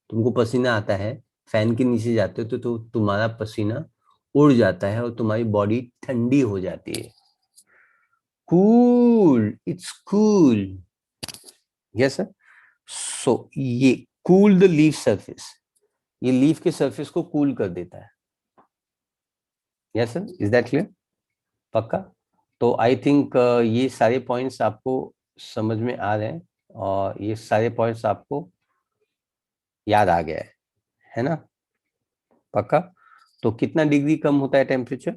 तुमको पसीना आता है, फैन के नीचे जाते हो तो तुम्हारा पसीना उड़ जाता है और तुम्हारी बॉडी ठंडी हो जाती है। Cool, it's cool. Yes sir. So ये कूल द लीफ सरफेस, ये लीफ के सरफेस को कूल कर देता है। Yes sir, is that clear? पक्का? तो आई थिंक ये सारे पॉइंट्स आपको समझ में आ रहे हैं और ये सारे पॉइंट्स आपको याद आ गया है ना? पक्का? तो कितना डिग्री कम होता है temperature?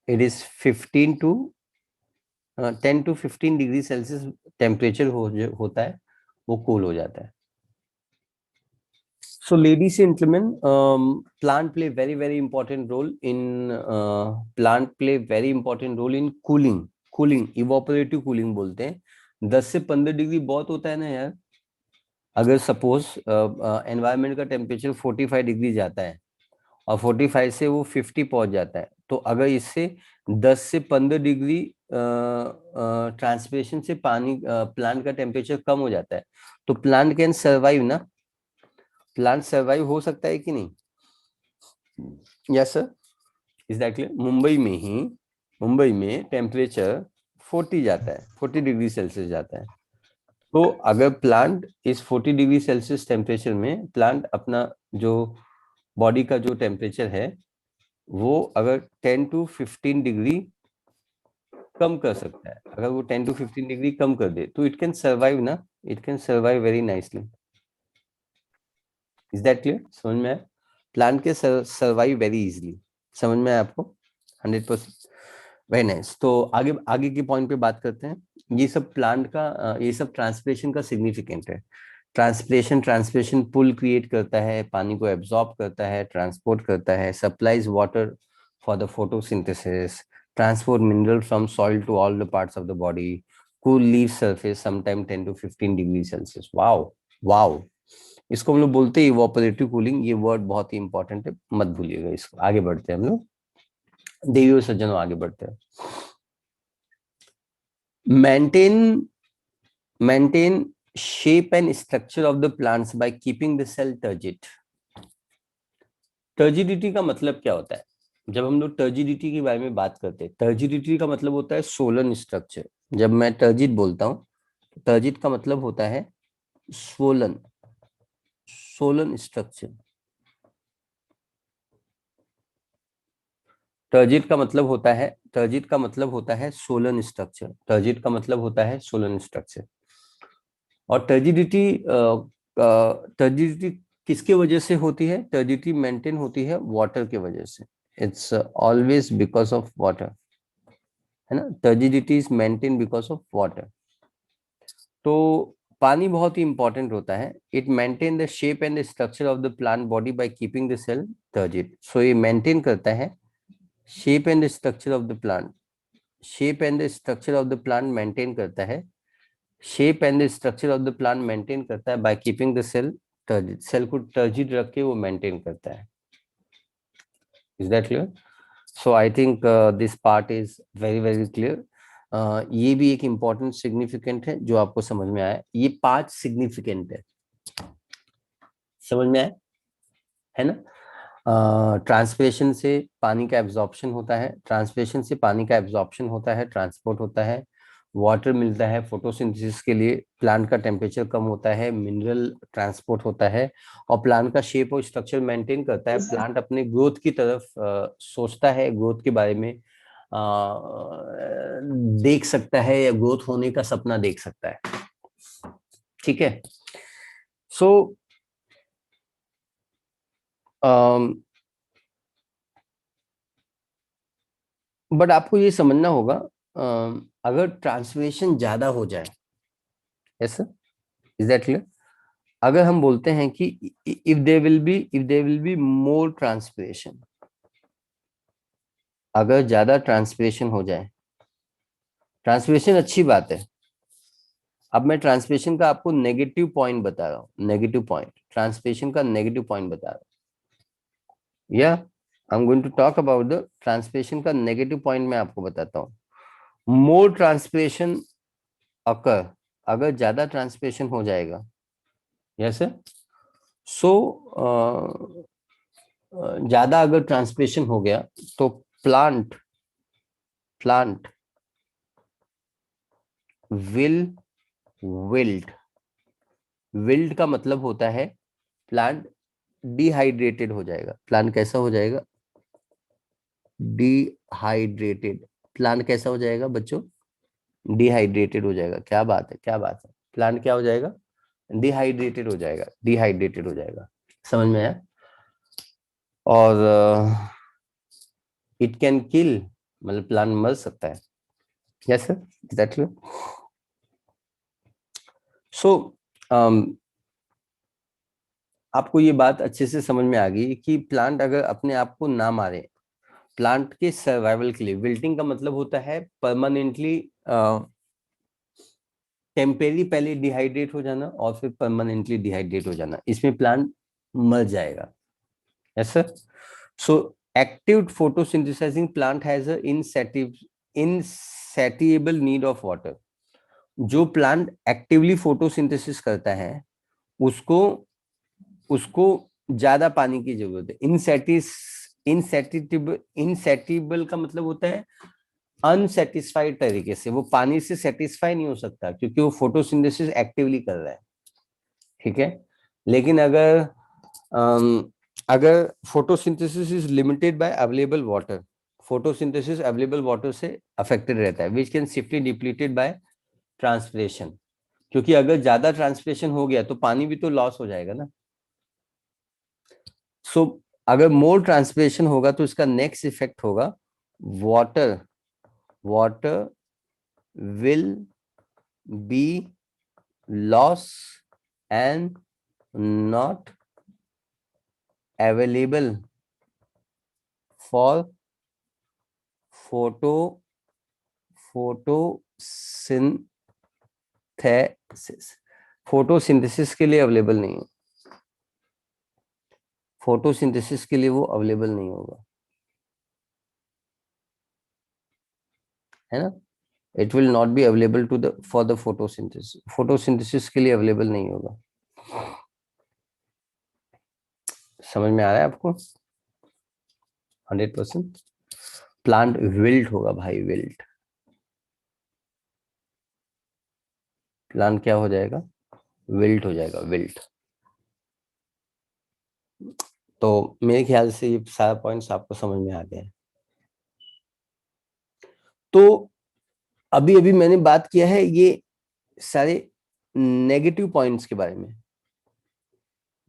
It is 15 to 10 to 15 degree celsius temperature होता है, वो कूल हो जाता है। So, ladies and gentlemen, plant play very important role in cooling. Cooling, evaporative cooling बोलते हैं। 10 से 15 डिग्री बहुत होता है ना यार। अगर सपोज एनवायरनमेंट का टेम्परेचर 45 डिग्री जाता है और 45 से वो 50 पहुंच जाता है, तो अगर इससे 10 से 15 डिग्री ट्रांसपिरेशन से पानी प्लांट का टेम्परेचर कम हो जाता है, तो प्लांट कैन सर्वाइव ना? प्लांट सर्वाइव हो सकता है कि नहीं? Yes sir, is that clear? Mumbai में टेम्परेचर 40 जाता है, 40 डिग्री सेल्सियस जाता है। तो अगर प्लांट इस 40 डिग्री सेल्सियस टेम्परेचर में, प्लांट अपना जो बॉडी का जो टेम्परेचर है वो अगर 10 टू 15 डिग्री कम कर सकता है, अगर वो 10 टू 15 डिग्री कम कर दे तो इट कैन सर्वाइव ना, it can survive very nicely. Is that clear? समझ में आया? प्लांट के सर्वाइव वेरी इजीली। समझ में आया आपको? 100%। Very nice. तो आगे आगे के पॉइंट पे बात करते हैं। ये सब प्लांट का ये सब ट्रांसपिरेशन का सिग्निफिकेंट है। ट्रांसपिरेशन पुल क्रिएट करता है, पानी को एब्जॉर्ब करता है, ट्रांसपोर्ट करता है, supplies water for the photosynthesis, transport mineral from soil to all the parts of the body, cool leaf surface sometime 10 to 15 degree celsius. Wow, wow. इसको हम लोग बोलते हैं इवोपरेटिव कूलिंग। ये वर्ड बहुत ही इंपॉर्टेंट है, मत भूलिएगा इसको। आगे बढ़ते हैं हम लोग, देवी और सज्जनों आगे बढ़ते हैं। Maintain maintain shape and structure of the plants by keeping the cell turgid. Turgidity का मतलब क्या होता है? जब हम लोग टर्जिडिटी के बारे में बात करते हैं, टर्जिडिटी का मतलब होता है सोलन स्ट्रक्चर। जब मैं टर्जिड बोलता हूँ, टर्जिड का मतलब होता है स्वोलन, सोलन स्ट्रक्चर। टर्जिट का मतलब होता है, टर्जिट का मतलब होता है सोलन स्ट्रक्चर, टर्जिट का मतलब होता है सोलन स्ट्रक्चर। और टर्जिडिटी, टर्जिडिटी किसके वजह से होती है? टर्जिडिटी मेंटेन होती है वाटर के वजह से, it's always because of water, है ना। Turgidity is maintain because of water. तो पानी बहुत ही इंपॉर्टेंट होता है। It maintain the shape and the structure of the plant body by keeping the cell turgid. So ये मेंटेन करता है shape and structure of the plant, shape and the structure of the plant maintain करता है, shape and the structure of the plant maintain करता है by keeping the cell turgid. Cell को turgid रख के वो मेंटेन करता है। Is that clear? So I think this part is very very clear. ये भी एक इम्पॉर्टेंट सिग्निफिकेंट है जो आपको समझ में आया। ये 5 सिग्निफिकेंट है, समझ में आया, है ना। ट्रांसपिरेशन से पानी का एब्जॉर्प्शन होता है, ट्रांसपिरेशन से पानी का एब्जॉर्प्शन होता है, ट्रांसपोर्ट होता है, वाटर मिलता है फोटोसिंथेसिस के लिए, प्लांट का टेम्परेचर कम होता है, मिनरल ट्रांसपोर्ट होता है, और प्लांट का शेप और स्ट्रक्चर मेंटेन करता है। प्लांट अपने ग्रोथ की तरफ सोचता है, ग्रोथ के बारे में देख सकता है, या ग्रोथ होने का सपना देख सकता है। ठीक है। सो बट आपको ये समझना होगा, अगर ट्रांसलेशन ज्यादा हो जाए, yes sir, is that clear? अगर हम बोलते हैं कि if there will be more transpiration, अगर ज्यादा ट्रांसपिरेशन हो जाए, ट्रांसपिरेशन अच्छी बात है। अब मैं ट्रांसपिरेशन का आपको नेगेटिव पॉइंट बता रहा हूँ, नेगेटिव पॉइंट, ट्रांसपिरेशन का नेगेटिव पॉइंट बता रहा हूँ, या I am going to talk about the transpiration का नेगेटिव पॉइंट। मैं आपको बताता हूँ। मोर ट्रांसपिरेशन अकर, अगर ज्यादा ट्रांसपिरेशन हो जाएगा, यस सर, सो ज्यादा अगर ट्रांसपिरेशन हो गया तो plant plant will wilt. Wilt का मतलब होता है प्लांट डिहाइड्रेटेड हो जाएगा। प्लांट कैसा हो जाएगा? डिहाइड्रेटेड। प्लांट कैसा हो जाएगा बच्चों? डिहाइड्रेटेड हो जाएगा। क्या बात है, क्या बात है। प्लांट क्या हो जाएगा? डिहाइड्रेटेड हो जाएगा, डिहाइड्रेटेड हो जाएगा। समझ में आया? और इट कैन किल, मतलब प्लांट मर सकता है। Yes sir, exactly. सो आपको ये बात अच्छे से समझ में आ गई कि प्लांट अगर अपने आप को ना मारे, प्लांट के सर्वाइवल के लिए, विल्टिंग का मतलब होता है परमानेंटली, टेम्परेरी पहले डिहाइड्रेट हो जाना और फिर परमानेंटली डिहाइड्रेट हो जाना, इसमें प्लांट मर जाएगा। Yes sir. So active photosynthesizing plant has a insatiable need of water. जो प्लांट एक्टिवली फोटोसिंथेसिस करता है उसको उसको ज्यादा पानी की जरूरत है। इनसेटिबल का मतलब होता है अनसेटिस्फाइड तरीके से, वो पानी से सेटिस्फाई नहीं हो सकता क्योंकि वो फोटोसिंथेसिस एक्टिवली कर रहा है। ठीक है। लेकिन अगर photosynthesis is limited by available water, photosynthesis available water से अफेक्टेड रहता है, which can swiftly depleted by transpiration. क्योंकि अगर ज्यादा ट्रांसपिरेशन हो गया तो पानी भी तो लॉस हो जाएगा ना। सो अगर मोर ट्रांसपिरेशन होगा तो इसका नेक्स्ट इफेक्ट होगा water water will be loss and not available for photo photosynthesis. Photosynthesis के लिए अवेलेबल नहीं है, फोटोसिंथेसिस के लिए वो अवेलेबल नहीं होगा, है ना। It will not be available to the for the photosynthesis, photosynthesis के लिए अवेलेबल नहीं होगा। समझ में आ रहा है आपको? 100%। प्लांट विल्ट होगा भाई, विल्ट। प्लांट क्या हो जाएगा? विल्ट हो जाएगा, विल्ट। तो मेरे ख्याल से ये सारा पॉइंट्स आपको समझ में आ गए हैं। तो अभी अभी मैंने बात किया है ये सारे नेगेटिव पॉइंट्स के बारे में।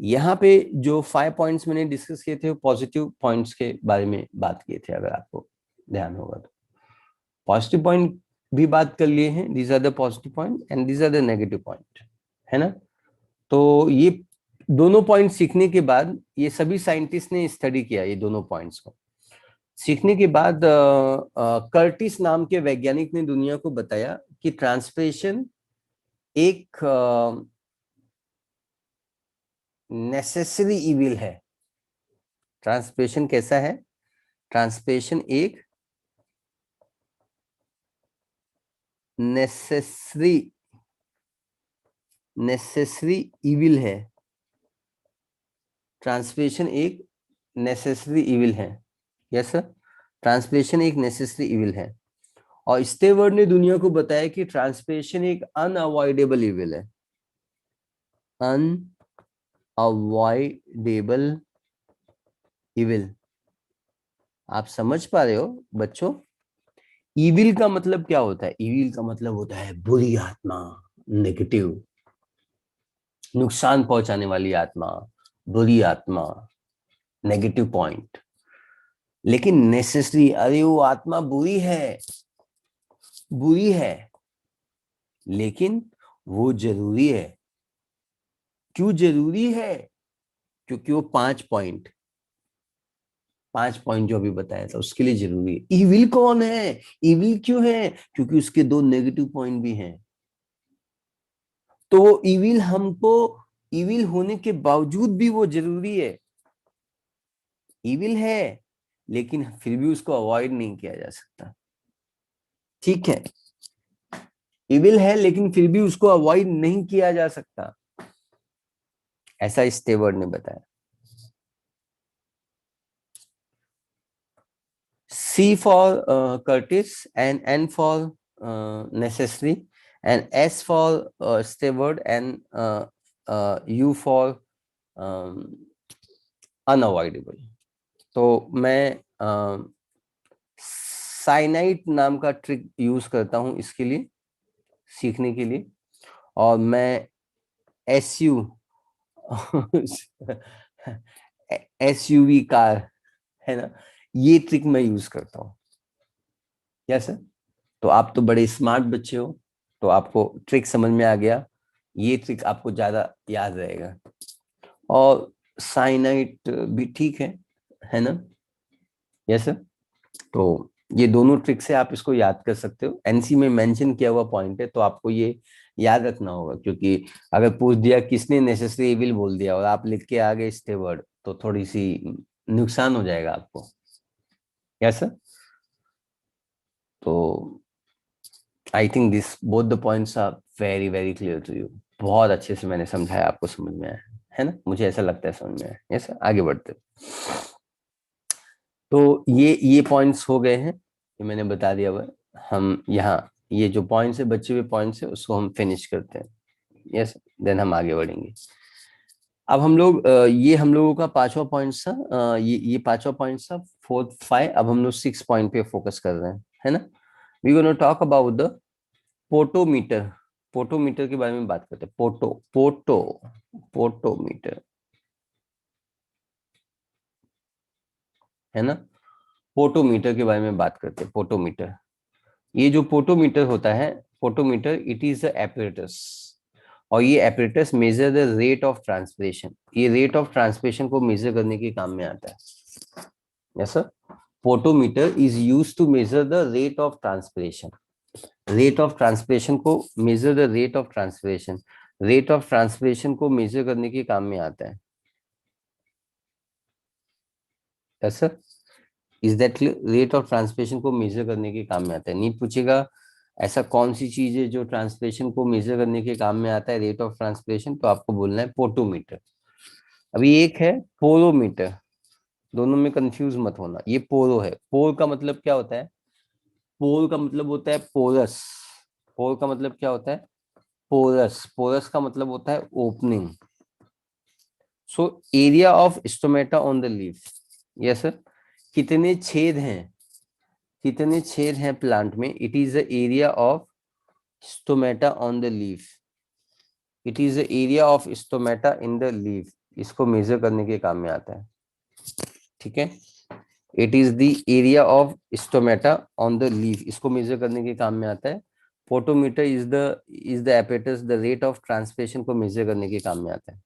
यहाँ पे जो 5 पॉइंट्स मैंने डिस्कस किए थे वो पॉजिटिव पॉइंट्स के बारे में बात किए थे, अगर आपको ध्यान होगा तो। पॉजिटिव पॉइंट भी बात कर लिए हैं, these are the positive point and these are the negative point, है ना। तो ये दोनों पॉइंट सीखने के बाद, ये सभी साइंटिस्ट ने स्टडी किया ये दोनों पॉइंट्स को। सीखने के बाद कर्टिस नाम के वैज्ञानिक ने दुनिया को बताया कि ट्रांसपिरेशन एक नेसेसरी इविल है। ट्रांसपिरेशन कैसा है? ट्रांसपिरेशन एक नेसेसरी इविल है। ट्रांसपिरेशन एक नेसेसरी इविल है। यस सर, ट्रांसपिरेशन एक नेसेसरी इविल है। और स्टेवर्ड ने दुनिया को बताया कि ट्रांसपिरेशन एक अनअवॉइडेबल इविल है। Unavoidable evil. आप समझ पा रहे हो बच्चों? इविल का मतलब क्या होता है? इविल का मतलब होता है बुरी आत्मा, नेगेटिव, नुकसान पहुंचाने वाली आत्मा, बुरी आत्मा, नेगेटिव पॉइंट। लेकिन नेसेसरी, अरे वो आत्मा बुरी है, बुरी है, लेकिन वो जरूरी है। क्यों जरूरी है? क्योंकि वो 5 पॉइंट जो अभी बताया था उसके लिए जरूरी है। इविल कौन है? इविल क्यों है? क्योंकि उसके 2 नेगेटिव पॉइंट भी हैं। तो वो इविल हमको, इविल होने के बावजूद भी वो जरूरी है। इविल है लेकिन फिर भी उसको अवॉइड नहीं किया जा सकता। ठीक है, इविल है लेकिन फिर भी उसको अवॉइड नहीं किया जा सकता, ऐसा स्टेवर्ड ने बताया। C for Curtis and N for necessary and S for steward and U for unavoidable। तो मैं साइनाइड नाम का ट्रिक यूज करता हूं इसके लिए, सीखने के लिए। और मैं SU SUV कार, है ना, ये ट्रिक मैं यूज करता हूँ। Yes sir. तो आप तो बड़े स्मार्ट बच्चे हो, तो आपको ट्रिक समझ में आ गया। ये ट्रिक आपको ज्यादा याद रहेगा। और साइनाइट भी ठीक है ना। Yes sir. तो ये दोनों ट्रिक से आप इसको याद कर सकते हो। एनसी में मेंशन किया हुआ पॉइंट है, तो आपको ये याद रखना होगा। क्योंकि अगर पूछ दिया किसने नेसेसरी इविल बोल दिया और आप लिख के आ गए स्टेवर्ड, तो थोड़ी सी नुकसान हो जाएगा आपको। Yes sir. तो I think this both the points are very very clear to you. बहुत अच्छे से मैंने समझाया, आपको समझ में आया है ना? मुझे ऐसा लगता है समझ में आया। यस, आगे बढ़ते। तो ये पॉइंट्स हो गए हैं, ये मैंने बता दिया हुआ है। हम यहाँ ये जो पॉइंट्स है, बचे हुए पॉइंट्स है, उसको हम फिनिश करते हैं। यस, देन हम आगे बढ़ेंगे। अब हम लोग ये हम लोगों का 5वां पॉइंट था। ये 5वां पॉइंट था, 4, 5। अब हम लोग 6 पॉइंट पे फोकस कर रहे हैं, है ना। We gonna talk about the potometer. Potometer के बारे में बात करते हैं। पोटोमीटर, है ना। पोटोमीटर के बारे में बात करते हैं। पोटोमीटर, ये जो पोटोमीटर होता है, potometer it is a apparatus. और ये apparatus measure the rate of transpiration. ये रेट ऑफ ट्रांसपिरेशन को मेजर करने के काम में आता है। Yes sir. Potometer is used to measure the rate of transpiration. Rate of transpiration को measure the rate of transpiration, rate of transpiration को मेजर करने के काम में आता है। Yes sir. Is that rate of transpiration को मेजर करने के काम में आता है। नीट पूछेगा ऐसा कौन सी चीज है जो ट्रांसपिरेशन को मेजर करने के काम में आता है, रेट ऑफ ट्रांसपिरेशन, तो आपको बोलना है पोटोमीटर। अभी एक है पोरोमीटर, दोनों में कंफ्यूज मत होना। ये पोरो है। पोर का मतलब क्या होता है? पोर का मतलब होता है पोरस। पोर का मतलब क्या होता है? पोरस। पोरस का मतलब होता है opening. So area of stomata on the leaf. Yes sir. कितने छेद हैं, कितने छेद हैं प्लांट में? It is the area of stomata on the leaf. It is the area of stomata in the leaf. इसको मेजर करने के काम में आता है, ठीक है। It is the area of stomata on the leaf, इसको मेजर करने के काम में आता है। Photometer is the एपेटस, the rate of translation को मेजर करने के काम में आता है,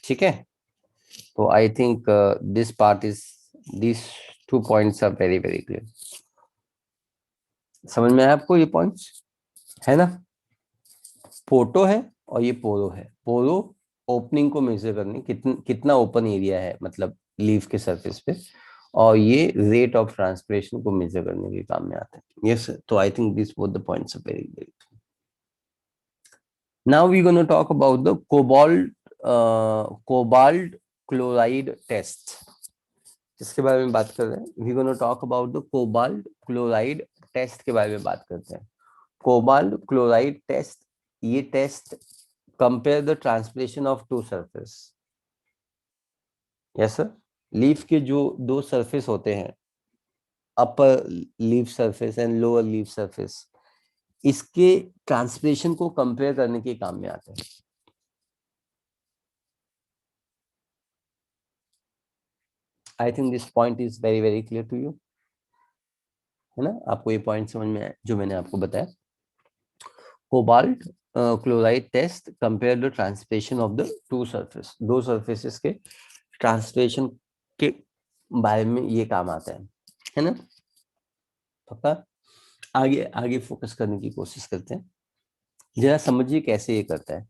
ठीक है। तो I think this part is, this 2 points are very very clear. समझ में आया आपको ये पॉइंट्स, है ना? फोटो है और ये पोरो है। पोरो ओपनिंग को मेजर करने, कितना ओपन एरिया है मतलब लीफ के सरफेस पे, और ये रेट ऑफ ट्रांसपिरेशन को मेजर करने के काम में आता है। यस, तो I think this both the points are very very. Now we gonna talk about the cobalt chloride test, इसके बारे में बात कर रहे हैं। We gonna talk about the cobalt chloride test के बारे में बात करते हैं। कोबाल्ट क्लोराइड टेस्ट, ये test compare the translation of two surface. Yes sir, leaf के जो दो सरफेस होते हैं, upper leaf surface and lower leaf surface, इसके ट्रांसलेशन को कंपेयर करने के काम में आते हैं। I think this point is very very clear to you, है ना? आपको ये पॉइंट समझ में आया जो मैंने आपको बताया। Cobalt chloride test compare the translation of the two surface, दो सरफेसेस के ट्रांसलेशन के बारे में ये काम आता है ना? पक्का? आगे आगे फोकस करने की कोशिश करते हैं, जरा समझिए कैसे ये करता है।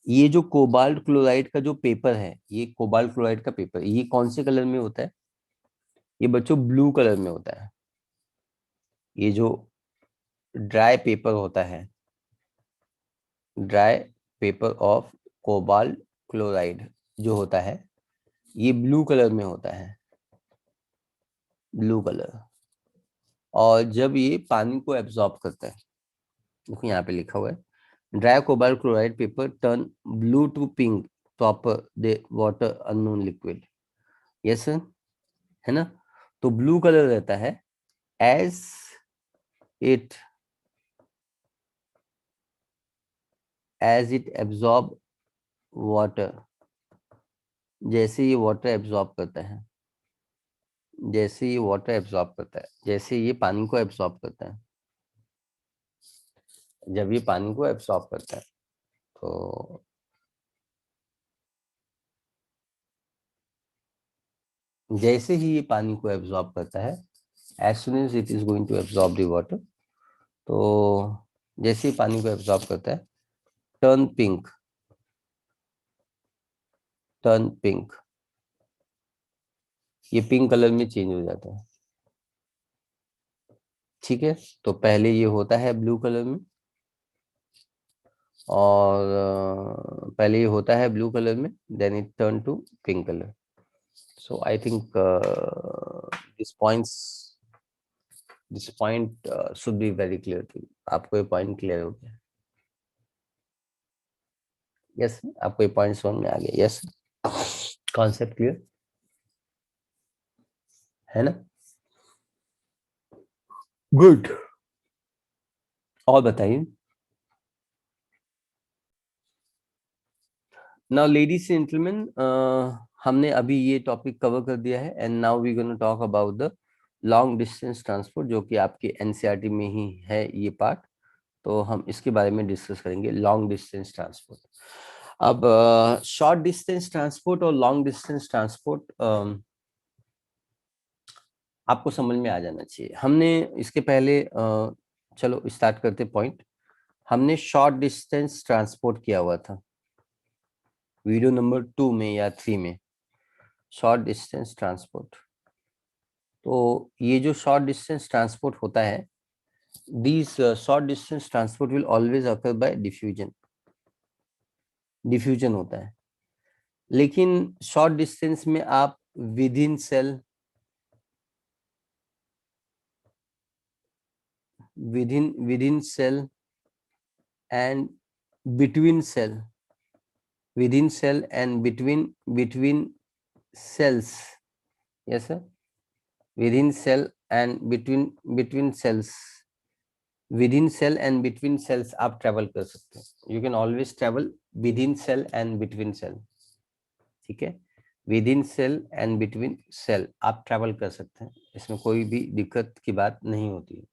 ये जो कोबाल्ट क्लोराइड का जो पेपर है, ये कोबाल्ट क्लोराइड का पेपर, ये कौन से कलर में होता है? ये बच्चों ब्लू कलर में होता है। ये जो ड्राई पेपर होता है, dry paper of cobalt chloride जो होता है, ये ब्लू कलर में होता है, ब्लू कलर। और जब ये पानी को एब्जॉर्ब करता है, देखो यहाँ पे लिखा हुआ है, dry cobalt chloride paper turn blue to pink proper the water unknown liquid. Yes sir, है ना? तो ब्लू कलर रहता है एज इट एब्जॉर्ब वाटर, जैसे ये वाटर एब्जॉर्ब करता है, जैसे ये वाटर एब्जॉर्ब करता है, जैसे ये पानी को एब्जॉर्ब करता है, जब ये पानी को एब्जॉर्ब करता है, तो जैसे ही ये पानी को एब्जॉर्ब करता है, as soon as it is going to absorb the water, तो जैसे ही पानी को एब्जॉर्ब करता है, टर्न पिंक, टर्न पिंक, ये पिंक कलर में चेंज हो जाता है, ठीक है। तो पहले ये होता है ब्लू कलर में, और पहले ये होता है ब्लू कलर में, then it turn to pink colour. So I think this points, this point should be very clear to you. आपको ये पॉइंट क्लियर हो गया? यस, आपको ये पॉइंट समझ में आ गया? यस, कॉन्सेप्ट क्लियर है ना? गुड। और बताइए। नाउ लेडीज एंड जेंटलमैन, हमने अभी ये टॉपिक कवर कर दिया है, and now we gonna talk about the long distance transport, जो कि आपके एनसीईआरटी में ही है ये पार्ट। तो हम इसके बारे में डिस्कस करेंगे, लॉन्ग डिस्टेंस ट्रांसपोर्ट। अब शॉर्ट डिस्टेंस ट्रांसपोर्ट और लॉन्ग डिस्टेंस ट्रांसपोर्ट आपको समझ में आ जाना चाहिए। हमने इसके पहले चलो स्टार्ट करते पॉइंट। हमने शॉर्ट डिस्टेंस ट्रांसपोर्ट किया हुआ था वीडियो नंबर 2 में या 3 में, शॉर्ट डिस्टेंस ट्रांसपोर्ट। तो ये जो शॉर्ट डिस्टेंस ट्रांसपोर्ट होता है, this short distance transport will always occur by diffusion, diffusion होता है। लेकिन शॉर्ट डिस्टेंस में आप within cell, within cell and between cell, within cell and between cells, yes sir, within cell and between cells, within cell and between cells आप travel कर सकते हैं। You can always travel within cell and between cell, ठीक है, within cell and between cell आप travel कर सकते हैं, इसमें कोई भी दिक्कत की बात नहीं होती है।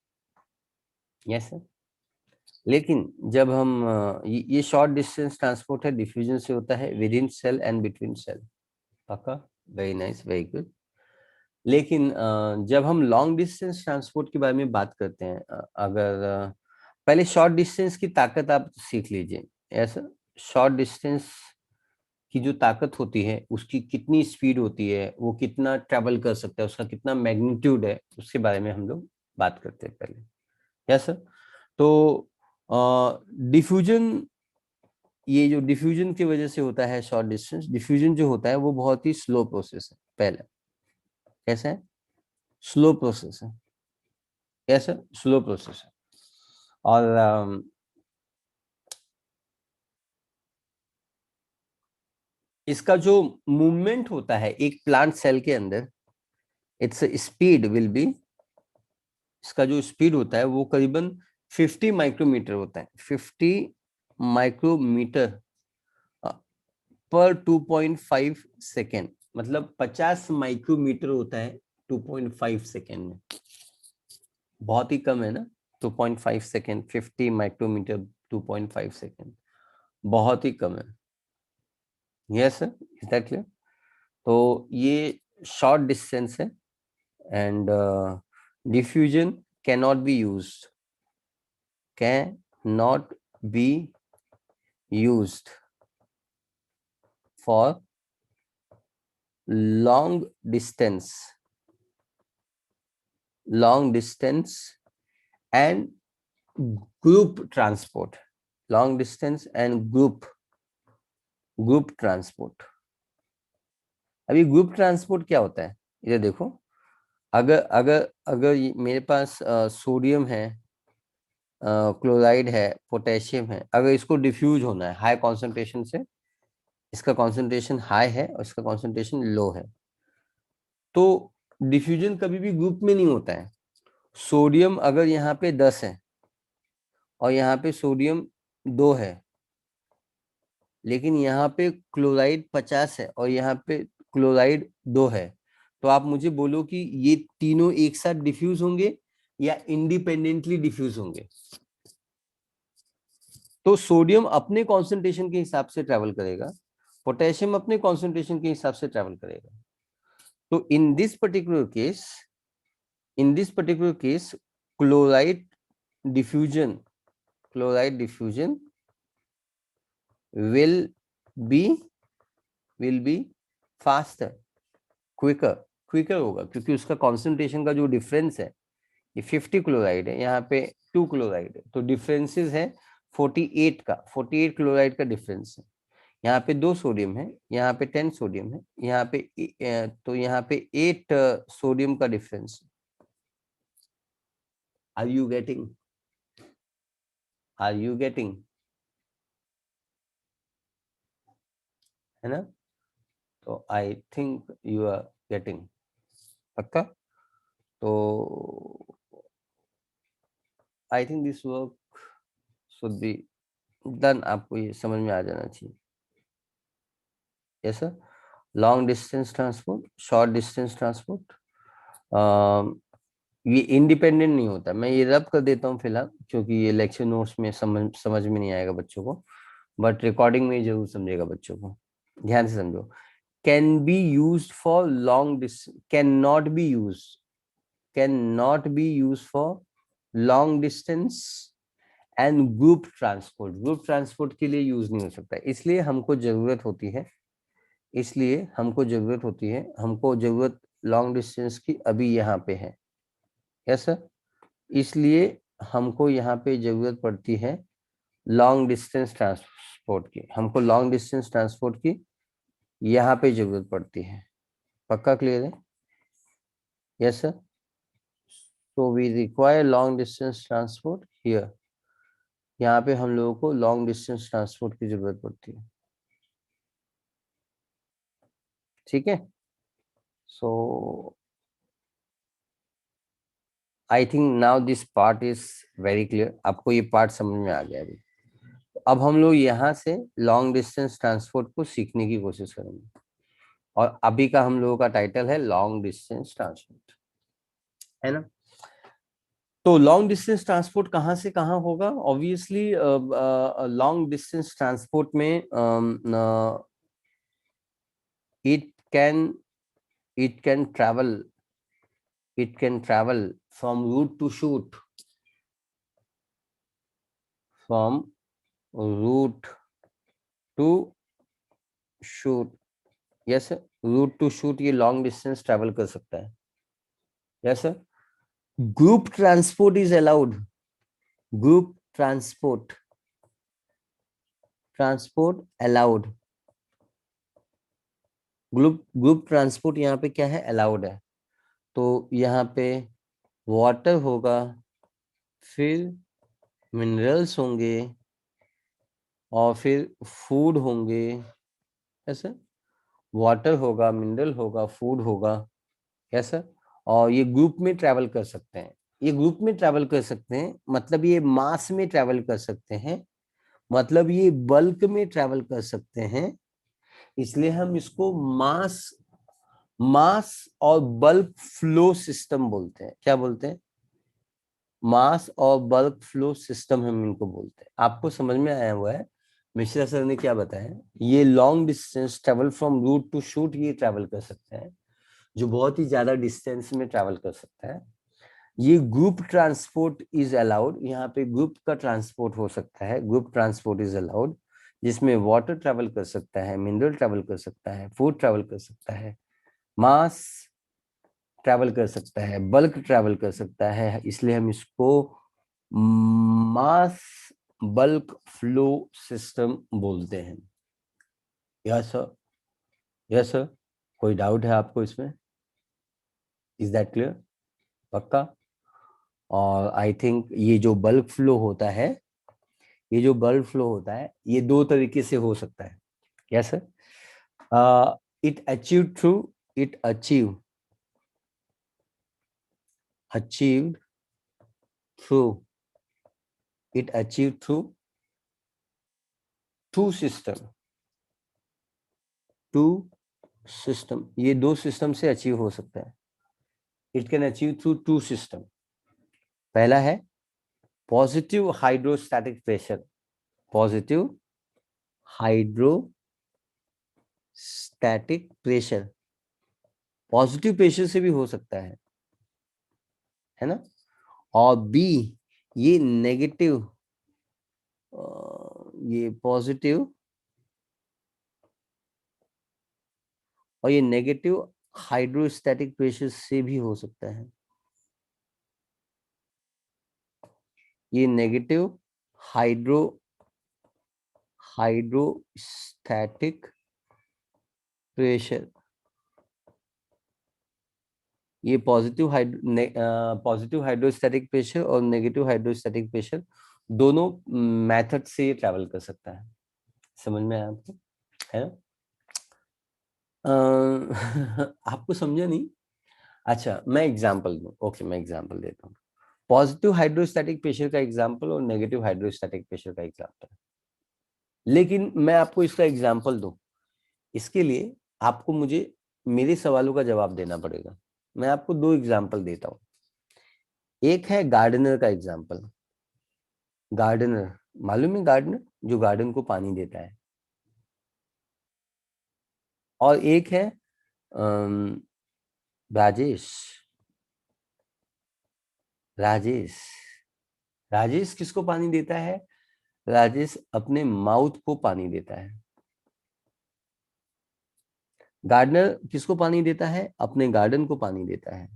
Yes sir. लेकिन जब हम ये शॉर्ट डिस्टेंस ट्रांसपोर्ट है, डिफ्यूजन से होता है within cell and between cell. पक्का, वेरी नाइस, वेरी गुड। लेकिन जब हम लॉन्ग डिस्टेंस ट्रांसपोर्ट के बारे में बात करते हैं, अगर पहले शॉर्ट डिस्टेंस की ताकत आप सीख लीजिए। ऐसा शॉर्ट डिस्टेंस की जो ताकत होती है, उसकी कितनी स्पीड होती है, वो कितना ट्रेवल कर सकता है, उसका कितना मैग्नीट्यूड है, उसके बारे में हम लोग बात करते हैं पहले। Yes sir. तो डिफ्यूजन, ये जो डिफ्यूजन की वजह से होता है शॉर्ट डिस्टेंस, डिफ्यूजन जो होता है वो बहुत ही स्लो प्रोसेस है। पहले कैसा है, स्लो प्रोसेस है। कैसा, स्लो प्रोसेस है। और इसका जो मूवमेंट होता है एक प्लांट सेल के अंदर, इट्स स्पीड विल बी, इसका जो स्पीड होता है वो करीबन 50 माइक्रोमीटर होता है। 50 माइक्रोमीटर पर 2.5 सेकेंड, मतलब 50 माइक्रोमीटर होता है 2.5 सेकेंड में। बहुत ही कम है ना, 2.5 सेकेंड, 50 माइक्रोमीटर 2.5 सेकेंड, बहुत ही कम है। Yes sir, is that clear? तो ये शॉर्ट डिस्टेंस है and diffusion can not be used for long distance and group transport, long distance and group transport. अभी ग्रुप ट्रांसपोर्ट क्या होता है, इधर देखो। अगर अगर अगर मेरे पास सोडियम है, क्लोराइड है, पोटेशियम है, अगर इसको डिफ्यूज होना है हाई कॉन्सेंट्रेशन से, इसका कॉन्सेंट्रेशन हाई है और इसका कॉन्सेंट्रेशन लो है, तो डिफ्यूजन कभी भी ग्रुप में नहीं होता है। सोडियम अगर यहाँ पे 10 है और यहाँ पे सोडियम 2 है, लेकिन यहाँ पे क्लोराइड 50 है और यहाँ पे क्लोराइड 2 है, तो आप मुझे बोलो कि ये तीनों एक साथ डिफ्यूज होंगे या इंडिपेंडेंटली डिफ्यूज होंगे? तो सोडियम अपने कॉन्सेंट्रेशन के हिसाब से ट्रेवल करेगा, पोटेशियम अपने कॉन्सेंट्रेशन के हिसाब से ट्रेवल करेगा। तो in this particular case chloride diffusion will be faster, quicker होगा, क्योंकि उसका कॉन्सेंट्रेशन का जो डिफरेंस है, ये 50 क्लोराइड है, यहाँ पे 2 क्लोराइड है, तो डिफरेंसेस है 48 का, 48 क्लोराइड का डिफरेंस है। यहाँ पे 2 सोडियम है, यहाँ पे 10 सोडियम है, यहाँ पे तो यहाँ पे 8 सोडियम का डिफरेंस। Are you getting? है ना? तो I think you are getting. पक्का? तो I think this work should be done, आपको ये समझ में आ जाना चाहिए। Yes sir. Long distance transport, short distance transport, ये इंडिपेंडेंट नहीं होता। मैं ये रब कर देता हूँ फिलहाल, क्योंकि ये लेक्चर नोट्स में समझ में नहीं आएगा बच्चों को, बट रिकॉर्डिंग में जरूर समझेगा बच्चों को। ध्यान से समझो। Can be use for long distance, can not be use for long distance and group transport के लिए यूज नहीं हो सकता। इसलिए हमको जरूरत होती है, हमको जरूरत लॉन्ग डिस्टेंस की अभी यहाँ पे है। Yes sir. इसलिए हमको यहाँ पे जरूरत पड़ती है लॉन्ग डिस्टेंस ट्रांसपोर्ट की, हमको लॉन्ग डिस्टेंस ट्रांसपोर्ट की यहाँ पे जरूरत पड़ती है। पक्का क्लियर है? Yes sir. So we require long distance transport here, यहाँ पे हम लोगों को लॉन्ग डिस्टेंस ट्रांसपोर्ट की जरूरत पड़ती है। ठीक है। So I think now this part is very clear, आपको ये पार्ट समझ में आ गया अभी। अब हम लोग यहाँ से लॉन्ग डिस्टेंस ट्रांसपोर्ट को सीखने की कोशिश करेंगे, और अभी का हम लोगों का टाइटल है लॉन्ग डिस्टेंस ट्रांसपोर्ट, है ना। तो लॉन्ग डिस्टेंस ट्रांसपोर्ट कहाँ से कहाँ होगा? ऑब्वियसली लॉन्ग डिस्टेंस ट्रांसपोर्ट में it can it can travel from root to shoot, from root to shoot, yes, root to shoot ये लॉन्ग डिस्टेंस ट्रैवल कर सकता है, yes sir. Group transport is allowed, group transport allowed, group transport यहाँ पे क्या है, allowed है। तो यहाँ पे वाटर होगा, फिर मिनरल्स होंगे, और फिर फूड होंगे, ऐसे वाटर होगा, मिनरल होगा, फूड होगा, ऐसा। और ये ग्रुप में ट्रैवल कर सकते हैं, ये ग्रुप में ट्रैवल कर सकते हैं, मतलब ये मास में ट्रैवल कर सकते हैं, मतलब ये बल्क में ट्रैवल कर सकते हैं, इसलिए हम इसको मास मास और बल्क फ्लो सिस्टम बोलते हैं। क्या बोलते हैं? मास और बल्क फ्लो सिस्टम हम इनको बोलते हैं। आपको समझ में आया हुआ है मिश्रा सर ने क्या बताया? ये long distance travel from root to shoot ये ट्रेवल कर सकते हैं, जो बहुत ही ज्यादा डिस्टेंस में ट्रेवल कर सकता है। ये ग्रुप ट्रांसपोर्ट इज अलाउड, यहाँ पे ग्रुप का ट्रांसपोर्ट हो सकता है, ग्रुप ट्रांसपोर्ट इज अलाउड, जिसमें वाटर ट्रेवल कर सकता है, मिनरल ट्रेवल कर सकता है, फूड ट्रेवल कर सकता है, मास ट्रैवल कर सकता है, बल्क ट्रैवल कर सकता है, इसलिए हम इसको मास बल्क फ्लो सिस्टम बोलते हैं। यस सर, यस सर, कोई डाउट है आपको इसमें? Is that clear? पक्का? और आई थिंक ये जो बल्क फ्लो होता है, ये जो बल्क फ्लो होता है ये दो तरीके से हो सकता है। Yes sir, it achieve through it achieve achieved through it achieve through two system, two system, ये दो सिस्टम से अचीव हो सकता है। It can achieve through two system. पहला है positive hydrostatic pressure, positive hydrostatic pressure, positive pressure से भी हो सकता है ना। और बी, ये नेगेटिव, ये पॉजिटिव और ये नेगेटिव हाइड्रोस्टैटिक प्रेशर से भी हो सकता है। ये नेगेटिव हाइड्रोस्टैटिक प्रेशर, ये पॉजिटिव हाइड्रोस्टैटिक प्रेशर और नेगेटिव हाइड्रोस्टैटिक प्रेशर दोनों मेथड से ये ट्रैवल कर सकता है। समझ में आया आपको? है ना? आपको समझा नहीं? अच्छा, मैं एग्जांपल दूं। ओके, मैं एग्जांपल देता हूँ। पॉजिटिव हाइड्रोस्टैटिक प्रेशर का एग्जांपल और नेगेटिव हाइड्रोस्टैटिक प्रेशर का एग्जांपल, लेकिन मैं आपको इसका एग्जांपल दूं, इसके लिए आपको मुझे मेरे सवालों का जवाब देना पड़ेगा। मैं आपको दो एग्जांपल देता हूँ। एक है गार्डनर का एग्जांपल। गार्डनर, मालूम है गार्डनर, जो गार्डन को पानी देता है। और एक है अम, राजेश। राजेश राजेश किसको पानी देता है? राजेश अपने माउथ को पानी देता है। गार्डनर किसको पानी देता है? अपने गार्डन को पानी देता है।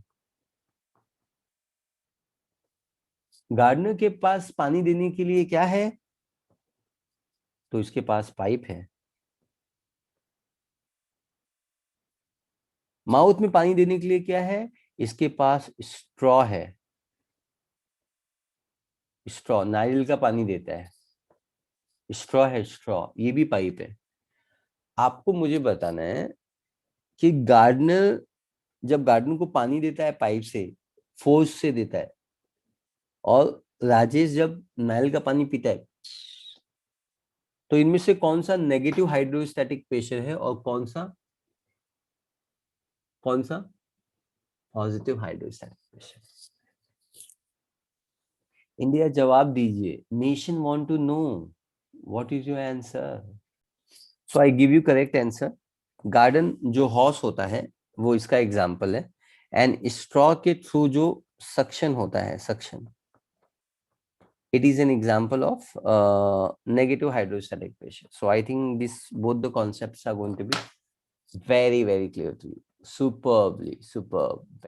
गार्डनर के पास पानी देने के लिए क्या है? तो इसके पास पाइप है। माउथ में पानी देने के लिए क्या है? इसके पास स्ट्रॉ है। स्ट्रॉ, नारियल का पानी देता है, स्ट्रॉ है, स्ट्रॉ, ये भी पाइप है। आपको मुझे बताना है कि गार्डनर जब गार्डन को पानी देता है पाइप से, फोर्स से देता है, और राजेश जब नाइल का पानी पीता है, तो इनमें से कौन सा नेगेटिव हाइड्रोस्टैटिक प्रेशर है और कौन सा पॉजिटिव हाइड्रोस्टैटिक प्रेशर? इंडिया, जवाब दीजिए। Nation want to know what is your answer. So I give you correct answer. Garden जो हॉर्स होता है वो इसका एग्जाम्पल है। एंड स्ट्रॉ के थ्रू जो सक्शन होता है, suction, it is an example of negative hydrostatic pressure. So I think this both the concepts are going to be very, very clear to you. Superbly, superb.